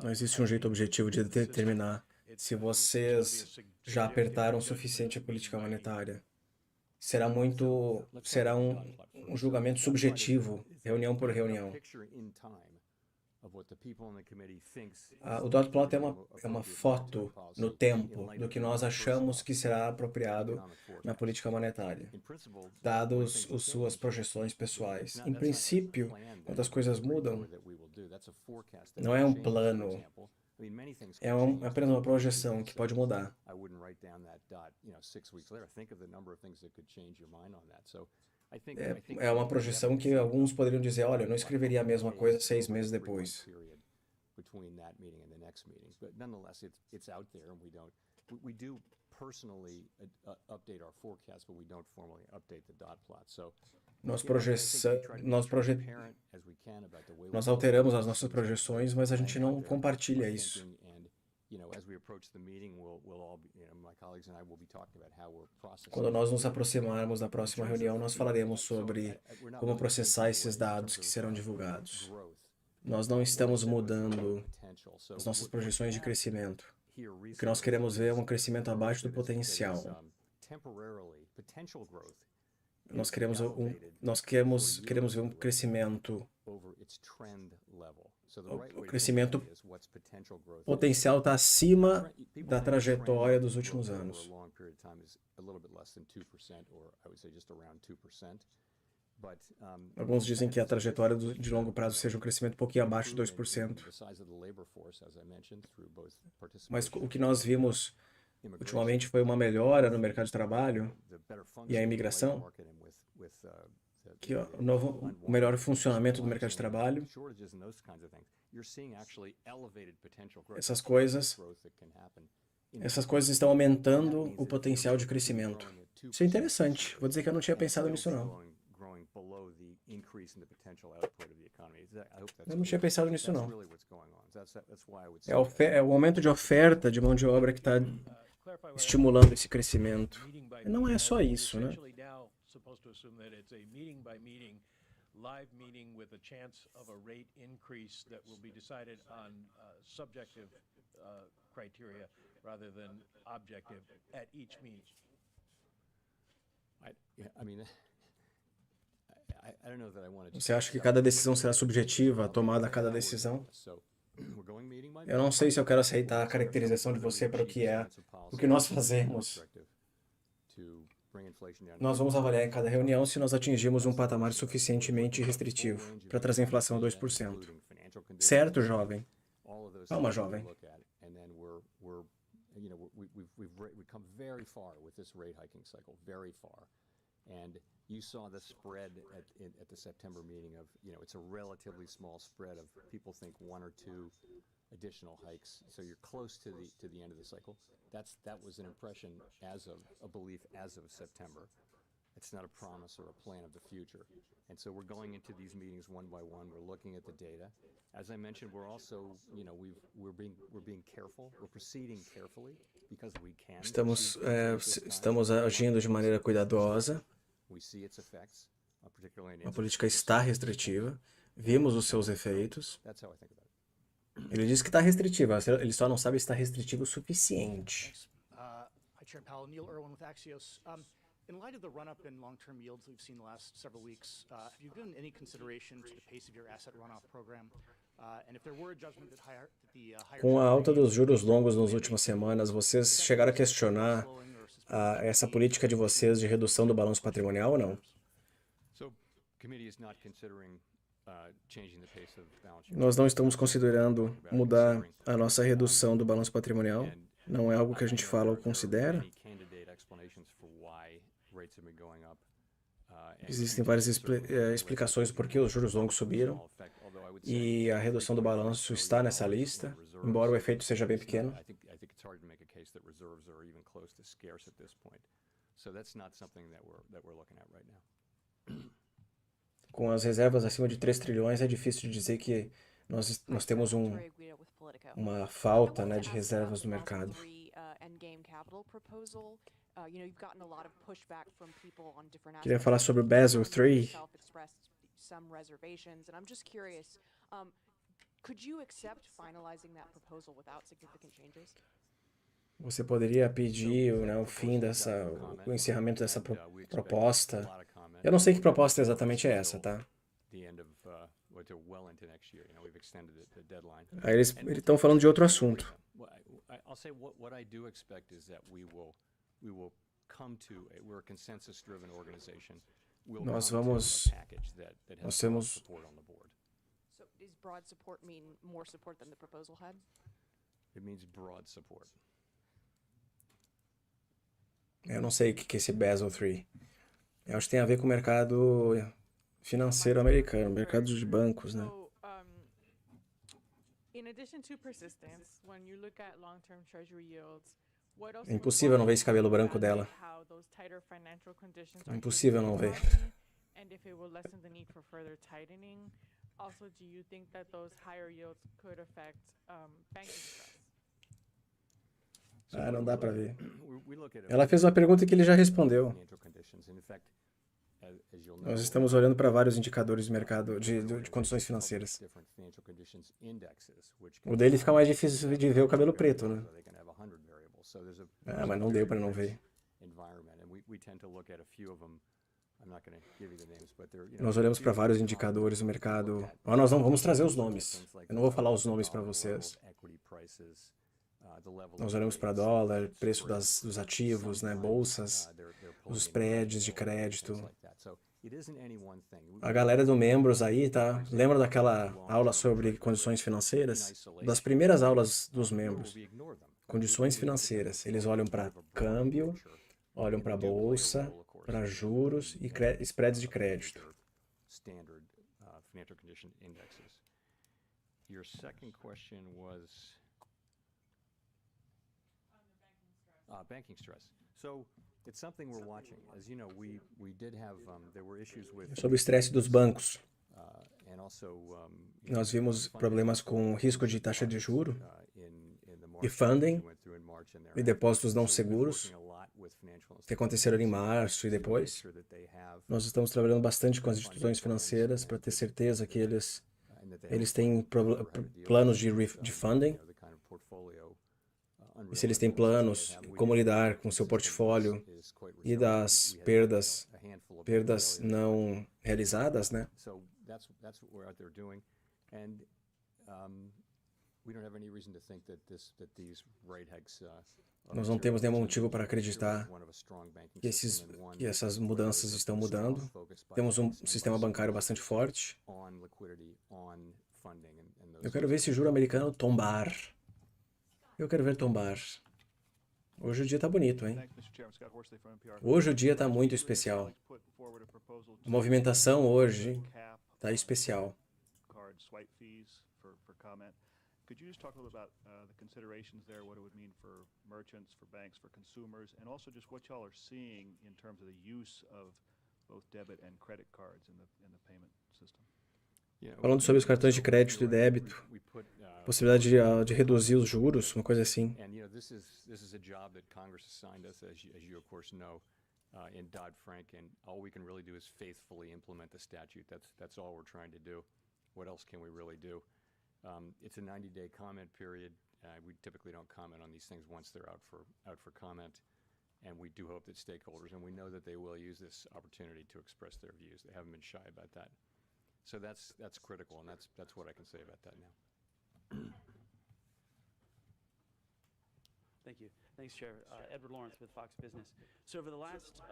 Não existe um jeito objetivo de determinar se vocês já apertaram o suficiente a política monetária. Será um julgamento subjetivo, reunião por reunião. O dot plot é uma foto no tempo do que nós achamos que será apropriado na política monetária, dados as suas projeções pessoais. Em princípio, quando as coisas mudam, não é um plano, é apenas uma projeção que pode mudar. É uma projeção que alguns poderiam dizer, olha, eu não escreveria a mesma coisa 6 meses depois. Nós alteramos as nossas projeções, mas a gente não compartilha isso. Quando nós nos aproximarmos da próxima reunião, nós falaremos sobre como processar esses dados que serão divulgados. Nós não estamos mudando as nossas projeções de crescimento. O que nós queremos ver é um crescimento abaixo do potencial. Nós queremos queremos ver um crescimento. O crescimento potencial está acima da trajetória dos últimos anos. Alguns dizem que a trajetória de longo prazo seja um crescimento um pouquinho abaixo de 2%. Mas o que nós vimos ultimamente foi uma melhora no mercado de trabalho e a imigração, que o melhor funcionamento do mercado de trabalho. Essas coisas estão aumentando o potencial de crescimento. Isso é interessante. Vou dizer que eu não tinha pensado nisso, não. Eu não tinha pensado nisso, não. É o aumento de oferta de mão de obra que está estimulando esse crescimento. Não é só isso, né? Live meeting with a chance of a rate increase that will be decided on subjective criteria rather than objective at each meeting. Você acha que cada decisão será subjetiva, tomada cada decisão? Eu não sei se eu quero aceitar a caracterização de você para o que nós fazemos. Nós vamos avaliar em cada reunião se nós atingimos um patamar suficientemente restritivo para trazer a inflação a 2%. Certo, jovem? Calma, jovem. And you saw the spread at the September meeting of, it's a relatively small spread of people think 1 or 2 additional hikes. So you're close to the end of the cycle. That was an impression a belief as of September. It's not a promise or a plan of the future. And so we're going into these meetings one by one. We're looking at the data. As I mentioned, we're also, we're being careful. We're proceeding carefully because we can. Estamos agindo de maneira cuidadosa. A política está restritiva. Vimos os seus efeitos. Ele diz que está restritiva. Ele só não sabe se está restritivo o suficiente. Hi, Chair Powell. Neil Irwin with Axios. In light of the run-up in long-term yields we've seen the last several weeks, have you given any consideration to the pace of your asset runoff program? And if there were a judgment that higher Com a alta dos juros longos nas últimas semanas, vocês chegaram a questionar essa política de vocês de redução do balanço patrimonial ou não? Nós não estamos considerando mudar a nossa redução do balanço patrimonial. Não é algo que a gente fala ou considera. Existem várias explicações do porquê os juros longos subiram e a redução do balanço está nessa lista, embora o efeito seja bem pequeno. Com as reservas acima de 3 trilhões, é difícil de dizer que nós temos uma falta, né, de reservas no mercado. Queria falar sobre o Basel III. Você poderia pedir, né, o encerramento dessa proposta? Eu não sei que proposta exatamente é essa, tá? Aí eles estão falando de outro assunto. Nós temos Does broad support mean more support than the proposal had? It means broad support. Eu não sei o que é esse Basel III. Eu acho que tem a ver com o mercado financeiro americano, mercado de bancos, né? É impossível não ver esse cabelo branco dela. É impossível não ver. Não dá para ver. Ela fez uma pergunta que ele já respondeu. Nós estamos olhando para vários indicadores de mercado, de condições financeiras. O dele fica mais difícil de ver o cabelo preto, né? Mas não deu para não ver. I'm not going to give you the names, but they're, Nós olhamos para vários indicadores no mercado. Mas nós não vamos trazer os nomes. Eu não vou falar os nomes para vocês. Nós olhamos para dólar, preço dos ativos, né, bolsas, os spreads de crédito. A galera do membros aí, tá? Lembra daquela aula sobre condições financeiras? Das primeiras aulas dos membros. Condições financeiras. Eles olham para câmbio, olham para bolsa, para juros e spreads de crédito. Standard financial condition indexes. Your second question was banking stress. So it's something we're watching. As you know, we did have there were issues with Sobre o estresse dos bancos. and also Nós vimos problemas com risco de taxa de juro in the e March funding we went through in March and e there. depósitos não So we're seguros working a lot with financial que aconteceram em março e to make depois. sure that they have Nós estamos trabalhando bastante com as instituições financeiras para ter certeza que eles têm planos de funding. the kind of portfolio E se eles têm planos, como lidar com seu portfólio e das perdas não realizadas, né? So that's what we're out there doing, and we don't have any reason to think that these rate hikes. Nós não temos nenhum motivo para acreditar que essas mudanças estão mudando. Temos um sistema bancário bastante forte. Eu quero ver esse juro americano tombar. Eu quero ver tombar. Hoje o dia tá bonito, hein? Thanks, Mr. Chairman. Scott Horsley from NPR. Hoje o dia tá muito especial. Put forward a proposal A movimentação hoje cap tá especial. card swipe fees for comment. Could you just talk a little about the considerations there, what it would mean for merchants, for banks, for consumers, and also just what y'all are seeing in terms of the use of both debit and credit cards in the payment system? Falando sobre os cartões de crédito e débito, possibilidade de reduzir os juros, uma coisa assim. And this is a job that Congress assigned us, as you of course know, in Dodd-Frank, and all we can really do is faithfully implement the statute. That's all we're trying to do. What else can we really do? It's a 90-day comment period. We typically don't comment on these things once they're out for comment, and we do hope that stakeholders, and we know that they will use this opportunity to express their views. They haven't been shy about that. So that's critical, and that's what I can say about that now. Thank you. Thanks, Chair. Edward Lawrence with Fox Business. So over the last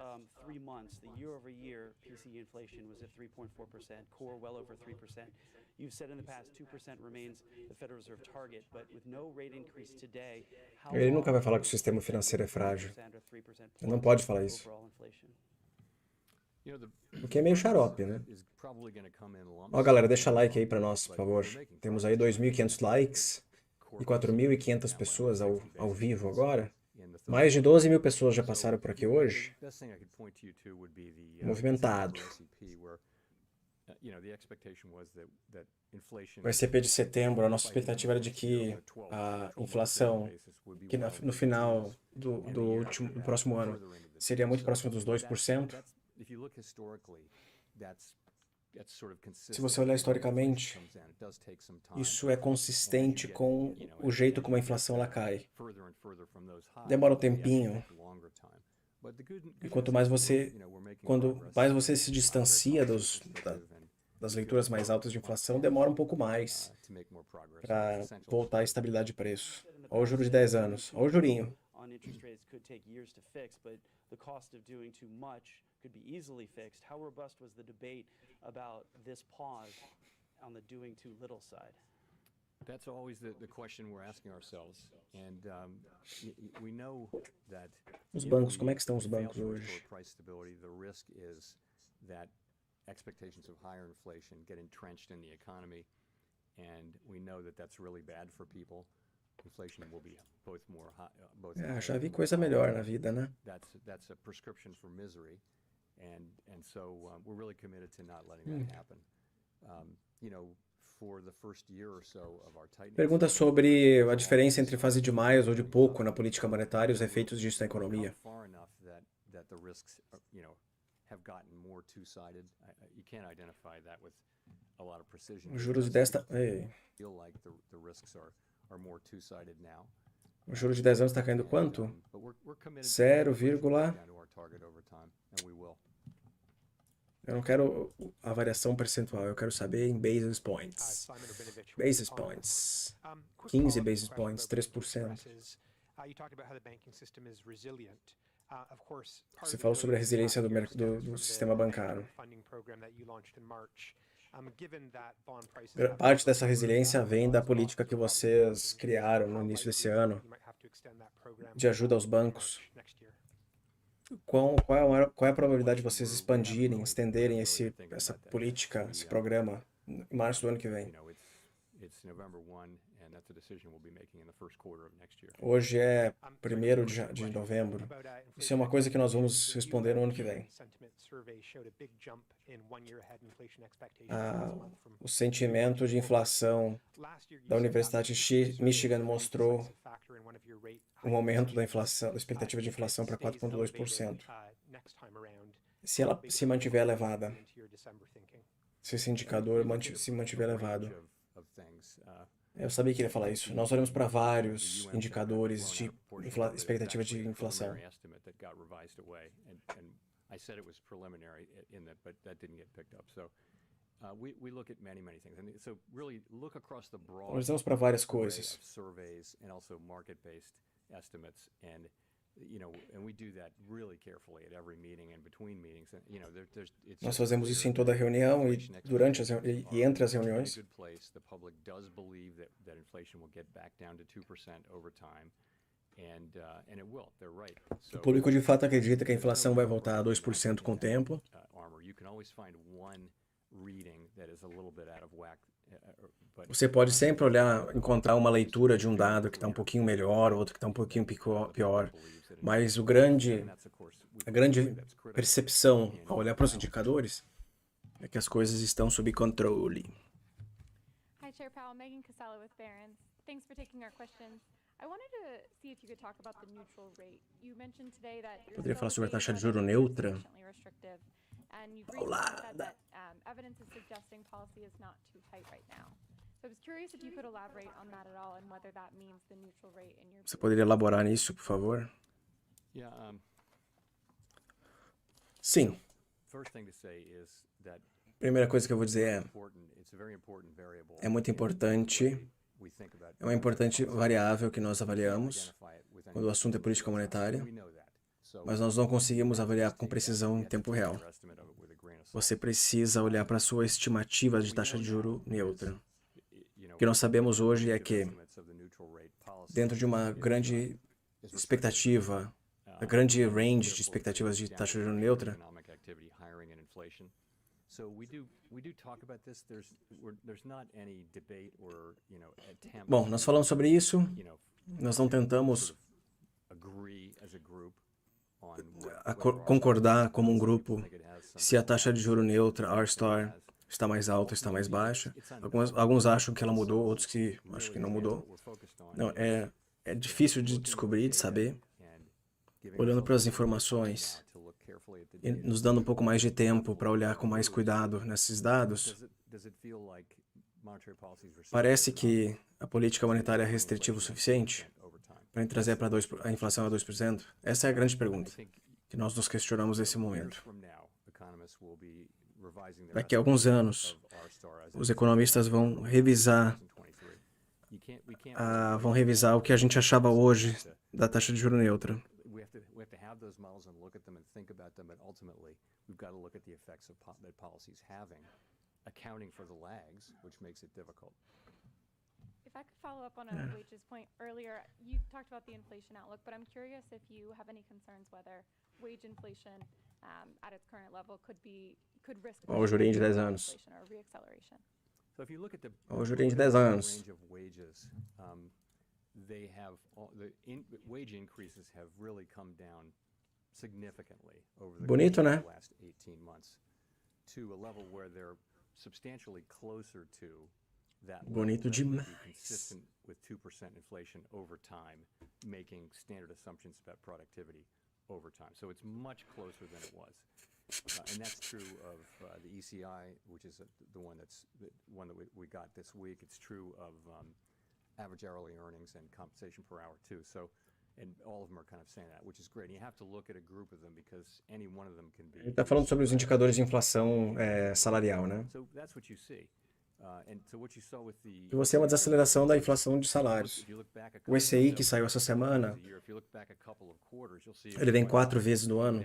3 months, the year-over-year PCE inflation was at 3.4%, core well over 3%. You've said in the past 2% remains the Federal Reserve target, but with no rate increase today, how Ele nunca vai falar que o sistema financeiro é frágil. Ele não pode falar isso. O que é meio xarope, né? Ó, galera, deixa like aí pra nós, por favor. Temos aí 2.500 likes e 4.500 pessoas ao vivo agora. Mais de 12 mil pessoas já passaram por aqui hoje. Movimentado. O SCP de setembro, a nossa expectativa era de que a inflação, que no final do próximo ano, seria muito próximo dos 2%. Se você olhar historicamente, isso é consistente com o jeito como a inflação lá cai. Demora um tempinho. E quanto mais você se distancia das leituras mais altas de inflação, demora um pouco mais para voltar à estabilidade de preço. Olha o juro de 10 anos. Olha o jurinho. on interest rates could take years to fix, but the cost of doing too much could be easily fixed. How robust was the debate about this pause on the doing too little side? That's always the question we're asking ourselves, and we know that Os bancos, como é que estão os bancos hoje? price stability, the risk is that expectations of higher inflation get entrenched in the economy, and we know that that's really bad for people. Inflation will be both Já vi coisa melhor na vida, né? That's a prescription for misery, and so we're really committed to not letting that happen. For the first year or so of our tightening. Pergunta sobre a diferença entre fazer de mais ou de pouco na política monetária e os efeitos disso na economia. Far enough that the risks, have gotten more two-sided. You can't identify that with a lot of precision. Os juros desta... Feel like the risks are more two-sided now. O juro de 10 anos está caindo quanto? 0, Eu não quero a variação percentual, eu quero saber em basis points. Simon Rabinovich with Basis Autonomous. points. Quick 15 follow-up basis question points, about banking 3%. stresses. You talked about how the banking system is resilient. Of course, part Você of the falou sobre a resilience resiliência do, last year do stems from sistema the bancário. funding program that you launched in March. Given that bond prices have Parte dessa recovered, resiliência vem da bonds política off, que so vocês probably criaram no how início likely desse is it that ano you might have to extend that program de ajuda aos in bancos. March next year? Qual é a probabilidade de vocês expandirem, estenderem essa política, esse programa em março do ano que vem? It's November 1, and that's a decision we'll be making in the first quarter of next year. Hoje é 1º de novembro. Isso é uma coisa que nós vamos responder no ano que vem. O sentimento de inflação da Universidade de Michigan mostrou um aumento da inflação, da expectativa de inflação para 4,2%. Se ela se mantiver elevada, se esse indicador se mantiver elevado, eu sabia que ele ia falar isso. Nós olhamos para vários indicadores de expectativa de inflação. I said it was preliminary in that, but that didn't get picked up. So we look at many things, and so really look across the broad Nós olhamos para várias array coisas. of surveys and also market-based estimates, and and we do that really carefully at every meeting and between meetings. And Nós fazemos isso em toda reunião e durante e entre as reuniões. good place. The public does believe that inflation will get back down to 2% over time. And it will. They're right. O público de fato acredita que a inflação vai voltar a 2% com o tempo. Você pode sempre encontrar uma leitura de um dado que está um pouquinho melhor, outro que está um pouquinho pior, mas a grande percepção ao olhar para os indicadores é que as coisas estão sob controle. Hi, Chair Powell. Megan Casella with Barron's. Thanks for taking our questions. I wanted to see if you could talk about the neutral rate. You mentioned today that Poderia falar sobre a taxa de juro neutra? And you've recently said that evidence is suggesting policy is not too tight right now. So I was curious if you could elaborate on that at all and whether that means the neutral rate in your Você poderia elaborar nisso, por favor? Yeah. Sim. First thing to say is that Primeira coisa que eu vou dizer é muito importante. É uma importante variável que nós avaliamos quando o assunto é política monetária, mas nós não conseguimos avaliar com precisão em tempo real. Você precisa olhar para a sua estimativa de taxa de juro neutra. O que nós sabemos hoje é que, dentro de uma grande expectativa, a grande range de expectativas de taxa de juro neutra, bom, nós falamos sobre isso, nós não tentamos concordar como um grupo se a taxa de juro neutra, R-star, está mais alta, está mais baixa. Alguns acham que ela mudou, outros que acham que não mudou. Não, é difícil de descobrir, de saber. Olhando para as informações e nos dando um pouco mais de tempo para olhar com mais cuidado nesses dados, parece que a política monetária é restritiva o suficiente para trazer a inflação a 2%? Essa é a grande pergunta que nós nos questionamos nesse momento. Daqui a alguns anos, os economistas vão revisar o que a gente achava hoje da taxa de juro neutra. We have to have those models and look at them and think about them, but ultimately we've got to look at the effects that policy is having, accounting for the lags, which makes it difficult. If I could follow up on a wages point earlier, you talked about the inflation outlook, but I'm curious if you have any concerns whether wage inflation at its current level could risk O jurinho de 10 anos. or reacceleration. So if you look at the jurinho de 10 anos. range of wages, wage increases have really come down significantly over the Bonito, course né? of the last 18 months to a level where they're substantially closer to that Bonito level that would demais. be consistent with 2% inflation over time, making standard assumptions about productivity over time. So it's much closer than it was. And that's true of the ECI, which is the one that we got this week. It's true of average hourly earnings and compensation per hour too. So And all of them are kind of saying that, which is great. And you have to look at a group of them because any one of them can be. Ele está falando sobre os indicadores de inflação salarial, né? So that's what you see. And so what you saw with the E você é uma desaceleração da inflação de salários. O ECI que saiu essa semana, ele vem 4 vezes no ano.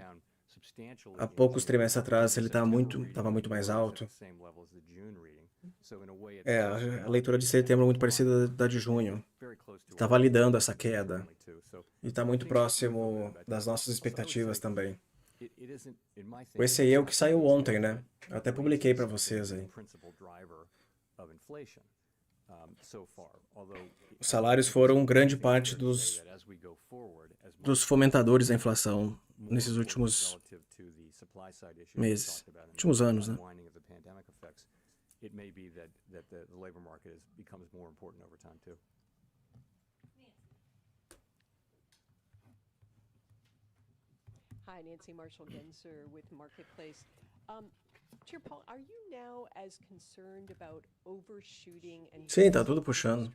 Há poucos trimestres atrás ele estava muito mais alto. A leitura de setembro é muito parecida da de junho. Está validando essa queda. E está muito próximo das nossas expectativas também. O ECI é o que saiu ontem, né? Eu até publiquei para vocês aí. Os salários foram grande parte dos fomentadores da inflação nesses últimos meses, últimos anos, né? It may be that the labor market becomes more important over time too. Hi, Nancy Marshall-Genzer with Marketplace. Chair Powell, are you now as concerned about overshooting and Sim, tá tudo puxando.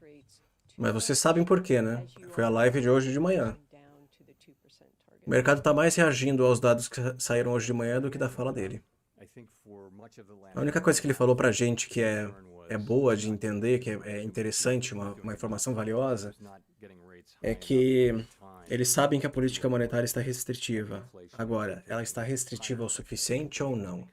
Mas vocês sabem por quê, né? Foi a live de hoje de manhã. O mercado está mais reagindo aos dados que saíram hoje de manhã do que da fala dele. A única coisa que ele falou pra gente que é boa de entender, que é interessante, uma informação valiosa, é que eles sabem que a política monetária está restritiva. Agora, ela está restritiva o suficiente ou não?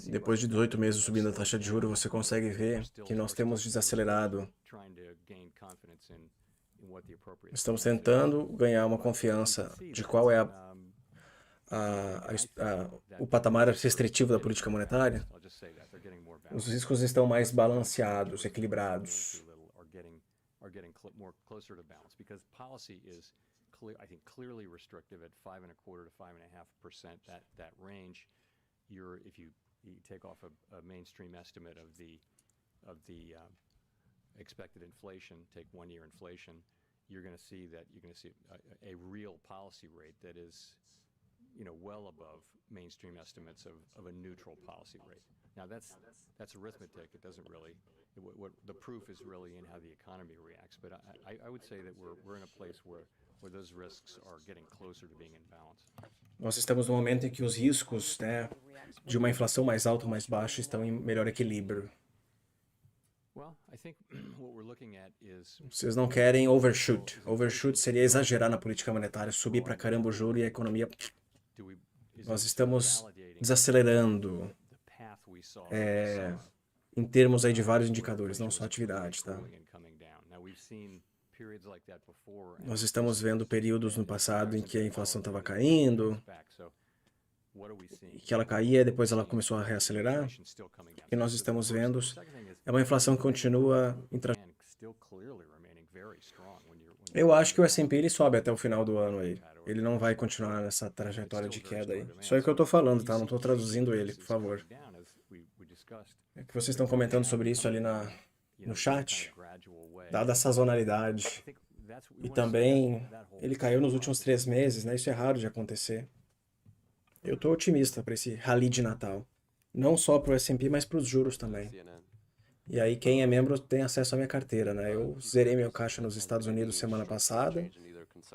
Depois de 18 meses subindo a taxa de juros, você consegue ver que nós temos desacelerado. Estamos tentando ganhar uma confiança de qual é o patamar restritivo da política monetária. Os riscos estão mais balanceados, equilibrados. I think clearly restrictive at 5.25 to 5.5%. That range, if you take off a mainstream estimate of the expected inflation, take 1-year inflation, you're going to see a real policy rate that is, well above mainstream estimates of a neutral policy rate. Now that's arithmetic. It doesn't really. What the proof is really in how the economy reacts. But I would say that we're in a place where those risks are getting closer to being in balance. Nós estamos no momento em que os riscos, né, de uma inflação mais alta ou mais baixa estão em melhor equilíbrio. Vocês não querem overshoot. Overshoot seria exagerar na política monetária, subir pra caramba o juro e a economia... Nós estamos desacelerando em termos aí de vários indicadores, não só atividade, tá? Nós estamos vendo períodos no passado em que a inflação estava caindo, e que ela caía e depois ela começou a reacelerar. O que nós estamos vendo é uma inflação que continua... Eu acho que o S&P ele sobe até o final do ano aí. Ele não vai continuar nessa trajetória de queda aí. Isso é o que eu tô falando, tá? Não tô traduzindo ele, por favor. É que vocês estão comentando sobre isso ali no chat, dada a sazonalidade. E também, ele caiu nos últimos 3 meses, né? Isso é raro de acontecer. Eu tô otimista para esse rally de Natal. Não só pro S&P, mas pros juros também. E aí, quem é membro tem acesso à minha carteira, né? Eu zerei meu caixa nos Estados Unidos semana passada.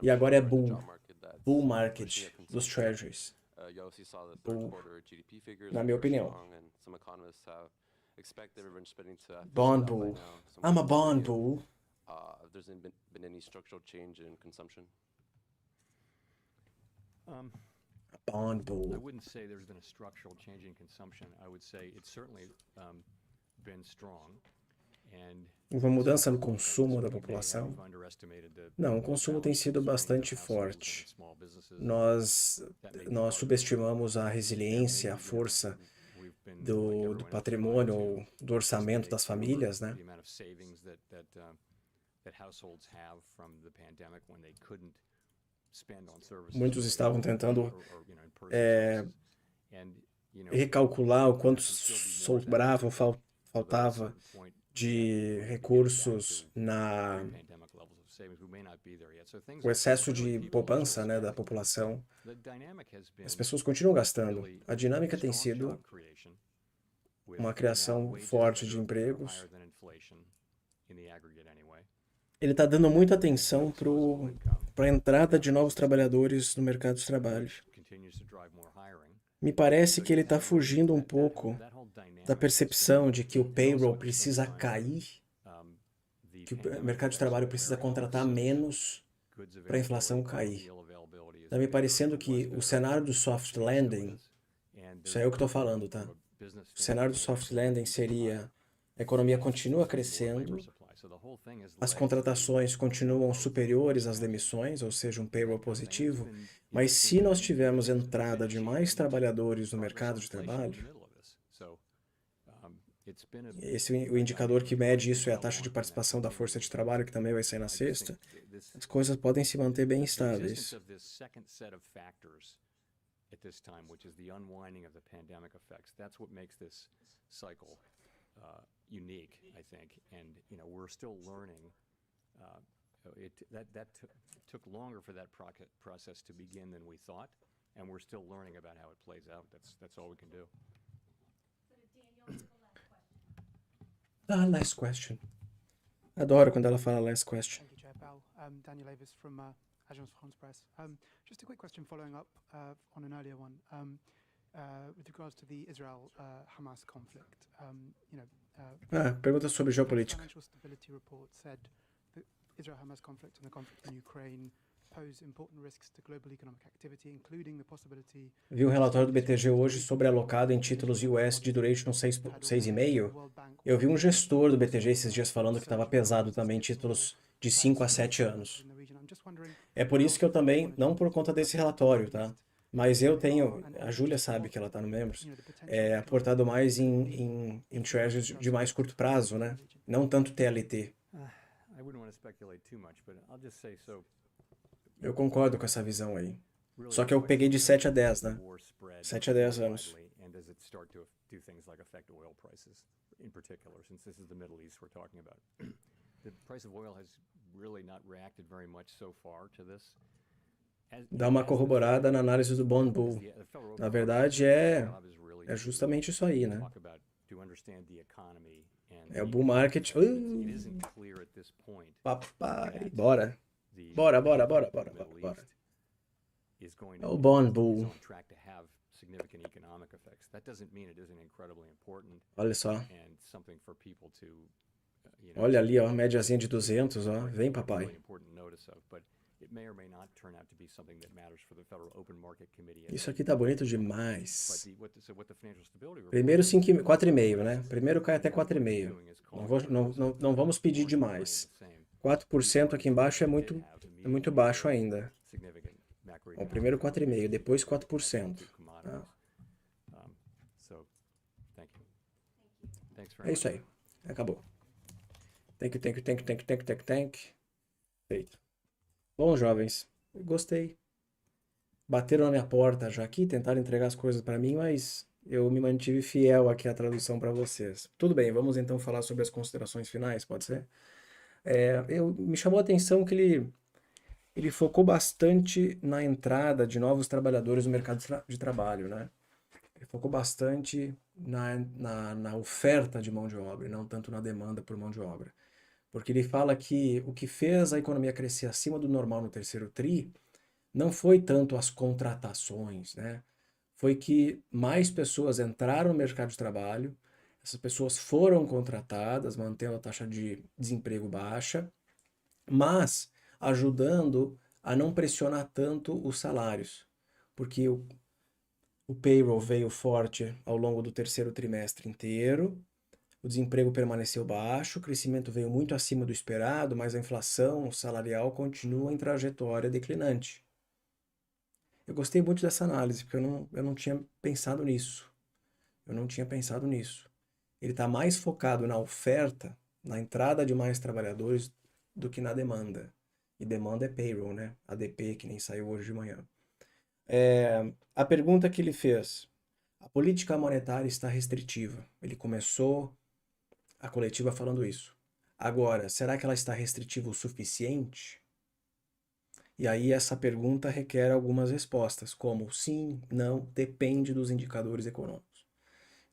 E agora é bull market dos treasuries. Bull, na minha opinião. Bond bull. I'm a bond bull. There's been any structural change in consumption? A bond bull. I wouldn't say there's been a structural change in consumption. I would say it's certainly been strong. Uma mudança no consumo da população? Não, o consumo tem sido bastante forte. Nós subestimamos a resiliência, a força do patrimônio ou do orçamento das famílias, né? Muitos estavam tentando recalcular o quanto sobrava ou faltava de recursos o excesso de poupança, né, da população. As pessoas continuam gastando. A dinâmica tem sido with uma now criação wages forte that de are empregos. higher than inflation in the aggregate anyway. Ele está dando muita atenção para a entrada de novos trabalhadores no mercado de trabalho. Continues to drive more hiring. Me parece que ele está fugindo um pouco da percepção de que o payroll precisa cair, que o mercado de trabalho precisa contratar menos para a inflação cair. Está me parecendo que o cenário do soft landing, isso é eu que estou falando, tá? O cenário do soft landing seria: a economia continua crescendo, as contratações continuam superiores às demissões, ou seja, um payroll positivo, mas se nós tivermos entrada de mais trabalhadores no mercado de trabalho, o indicador que mede isso é a taxa de participação da força de trabalho, que também vai sair na sexta, as coisas podem se manter bem estáveis. At this time, which is the unwinding of the pandemic effects. That's what makes this cycle unique, I think. And we're still learning. That took longer for that process to begin than we thought, and we're still learning about how it plays out. That's all we can do. Last question. Adoro quando ela fala last question. Thank you, Chair Powell. Daniel Avis from Agence France Presse. Just a quick question following up on an earlier one. With regards to the Israel-Hamas conflict, Pergunta sobre the geopolítica. Financial Stability Report said that Israel-Hamas conflict and the conflict in Ukraine pose important risks to global economic activity, including the possibility. Vi um relatório do BTG hoje sobre alocado em títulos US de duration 6,5. Eu vi um gestor do BTG esses dias falando que estava pesado também em títulos de 5 a 7 anos. É por isso que eu também, não por conta desse relatório, tá? Mas eu tenho, a Júlia sabe que ela está no Membros, aportado mais em treasuries de mais curto prazo, né? Não tanto TLT. I wouldn't want to speculate too much, but I'll just say so. Eu concordo com essa visão aí. Só que eu peguei de 7 a 10, né? 7 a 10 anos. And does it start to do things like affect oil prices in particular, since this is the Middle East we're talking about? The price of oil has really not reacted very much so far to this. Dá uma corroborada na análise do Bond Bull. Na verdade, é justamente isso aí, né? É o bull market. Papai, bora. Bora. É o Bond Bull. Olha só. Olha ali, ó, médiazinha de 200, ó. Vem, papai. Isso aqui tá bonito demais. Primeiro 4,5, né? Primeiro cai até 4,5. Não vamos pedir demais. 4% aqui embaixo é muito baixo ainda. Bom, primeiro 4,5, depois 4%. Tá? É isso aí. Acabou. Thank. Feito. Bom, jovens, gostei. Bateram na minha porta já aqui, tentaram entregar as coisas para mim, mas eu me mantive fiel aqui à tradução para vocês. Tudo bem, vamos então falar sobre as considerações finais, pode ser? Me chamou a atenção que ele focou bastante na entrada de novos trabalhadores no mercado de trabalho, né? Ele focou bastante na oferta de mão de obra, e não tanto na demanda por mão de obra. Porque ele fala que o que fez a economia crescer acima do normal no terceiro tri não foi tanto as contratações, né? Foi que mais pessoas entraram no mercado de trabalho, essas pessoas foram contratadas, mantendo a taxa de desemprego baixa, mas ajudando a não pressionar tanto os salários, porque o payroll veio forte ao longo do terceiro trimestre inteiro, o desemprego permaneceu baixo, o crescimento veio muito acima do esperado, mas a inflação salarial continua em trajetória declinante. Eu gostei muito dessa análise, porque eu não tinha pensado nisso. Ele está mais focado na oferta, na entrada de mais trabalhadores, do que na demanda. E demanda é payroll, né? ADP, que nem saiu hoje de manhã. A pergunta que ele fez: a política monetária está restritiva. Ele começou a coletiva falando isso. Agora, será que ela está restritiva o suficiente? E aí essa pergunta requer algumas respostas, como sim, não, depende dos indicadores econômicos.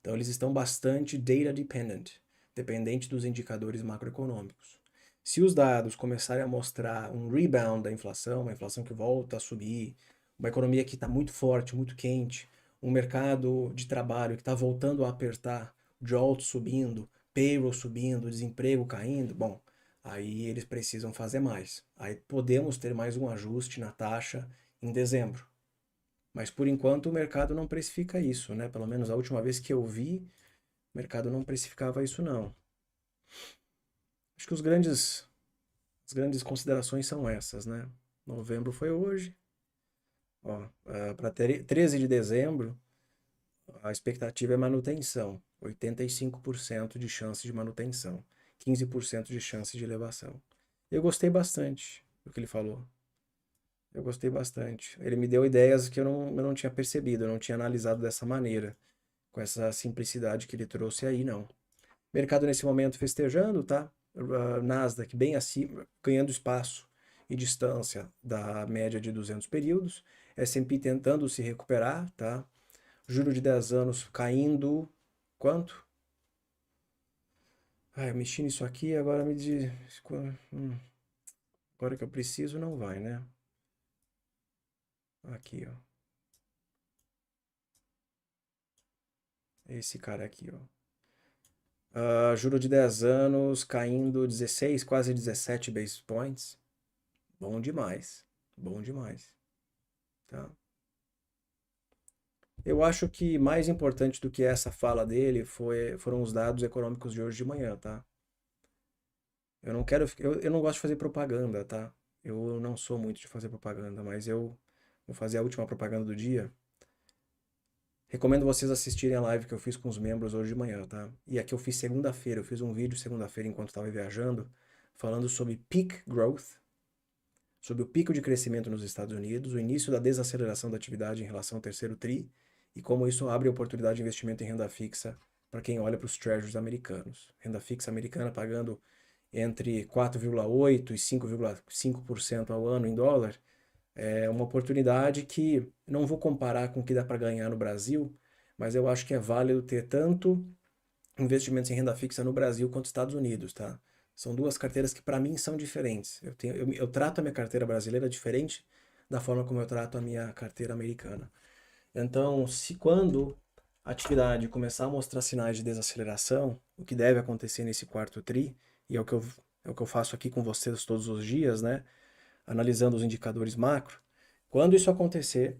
Então, eles estão bastante data dependent, dependente dos indicadores macroeconômicos. Se os dados começarem a mostrar um rebound da inflação, uma inflação que volta a subir, uma economia que está muito forte, muito quente, um mercado de trabalho que está voltando a apertar, JOLTS subindo, payroll subindo, desemprego caindo, bom, aí eles precisam fazer mais. Aí podemos ter mais um ajuste na taxa em dezembro. Mas por enquanto o mercado não precifica isso, né? Pelo menos a última vez que eu vi, o mercado não precificava isso não. Acho que as grandes considerações são essas, né? Novembro foi hoje. Para 13 de dezembro, a expectativa é manutenção. 85% de chance de manutenção. 15% de chance de elevação. Eu gostei bastante do que ele falou. Eu gostei bastante. Ele me deu ideias que eu não tinha percebido, eu não tinha analisado dessa maneira, com essa simplicidade que ele trouxe aí, não. Mercado nesse momento festejando, tá? Nasdaq bem acima, ganhando espaço e distância da média de 200 períodos. S&P tentando se recuperar, tá? Juro de 10 anos caindo, quanto? Eu mexi nisso aqui, agora me diz... Agora que eu preciso não vai, né? Aqui, ó. Esse cara aqui, ó. Juro de 10 anos caindo 16, quase 17 basis points. Bom demais. Bom demais. Tá? Eu acho que mais importante do que essa fala dele foram os dados econômicos de hoje de manhã, tá? Eu não gosto de fazer propaganda, tá? Eu não sou muito de fazer propaganda, mas eu vou fazer a última propaganda do dia. Recomendo vocês assistirem a live que eu fiz com os membros hoje de manhã, tá? E a que eu fiz segunda-feira, eu fiz um vídeo segunda-feira enquanto estava viajando, falando sobre peak growth, sobre o pico de crescimento nos Estados Unidos, o início da desaceleração da atividade em relação ao terceiro tri, e como isso abre oportunidade de investimento em renda fixa para quem olha para os treasuries americanos. Renda fixa americana pagando entre 4,8% e 5,5% ao ano em dólar, é uma oportunidade que não vou comparar com o que dá para ganhar no Brasil, mas eu acho que é válido ter tanto investimentos em renda fixa no Brasil quanto nos Estados Unidos, tá? São duas carteiras que para mim são diferentes. Eu trato a minha carteira brasileira diferente da forma como eu trato a minha carteira americana. Então, quando a atividade começar a mostrar sinais de desaceleração, o que deve acontecer nesse quarto tri, e é o que eu faço aqui com vocês todos os dias, né? Analisando os indicadores macro, quando isso acontecer,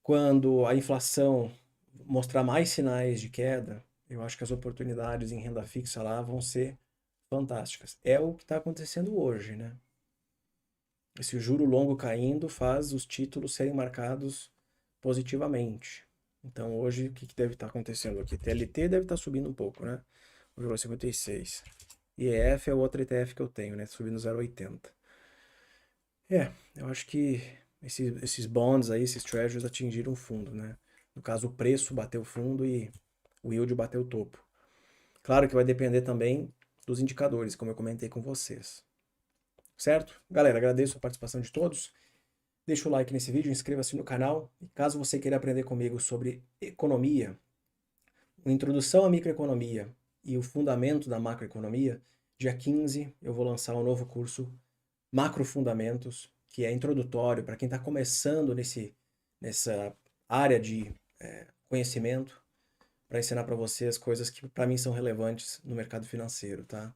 quando a inflação mostrar mais sinais de queda, eu acho que as oportunidades em renda fixa lá vão ser fantásticas. É o que está acontecendo hoje, né? Esse juro longo caindo faz os títulos serem marcados positivamente. Então hoje o que deve estar acontecendo aqui? TLT deve estar subindo um pouco, né? 0,56. IEF é o outro ETF que eu tenho, né? Subindo 0,80. Eu acho que esses bonds aí, esses treasuries atingiram o fundo, né? No caso, o preço bateu o fundo e o yield bateu o topo. Claro que vai depender também dos indicadores, como eu comentei com vocês. Certo? Galera, agradeço a participação de todos. Deixa o like nesse vídeo, inscreva-se no canal. E caso você queira aprender comigo sobre economia, uma introdução à microeconomia e o fundamento da macroeconomia, dia 15 eu vou lançar um novo curso Macrofundamentos, que é introdutório para quem está começando nessa área de conhecimento, para ensinar para vocês coisas que para mim são relevantes no mercado financeiro, tá?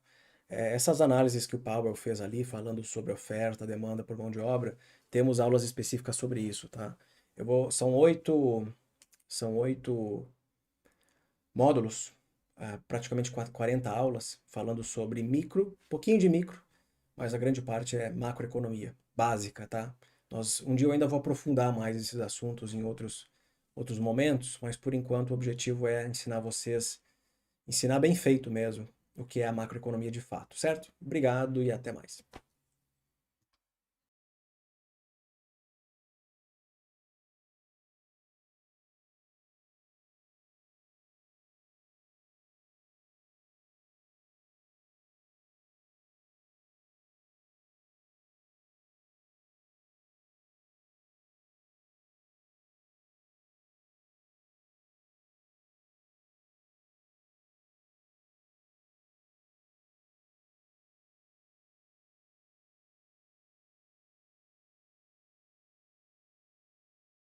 Essas análises que o Powell fez ali, falando sobre oferta, demanda por mão de obra, temos aulas específicas sobre isso, tá? São oito módulos, praticamente 40 aulas, falando sobre pouquinho de micro, mas a grande parte é macroeconomia básica, tá? Um dia eu ainda vou aprofundar mais esses assuntos em outros momentos, mas por enquanto o objetivo é ensinar bem feito mesmo, o que é a macroeconomia de fato, certo? Obrigado e até mais.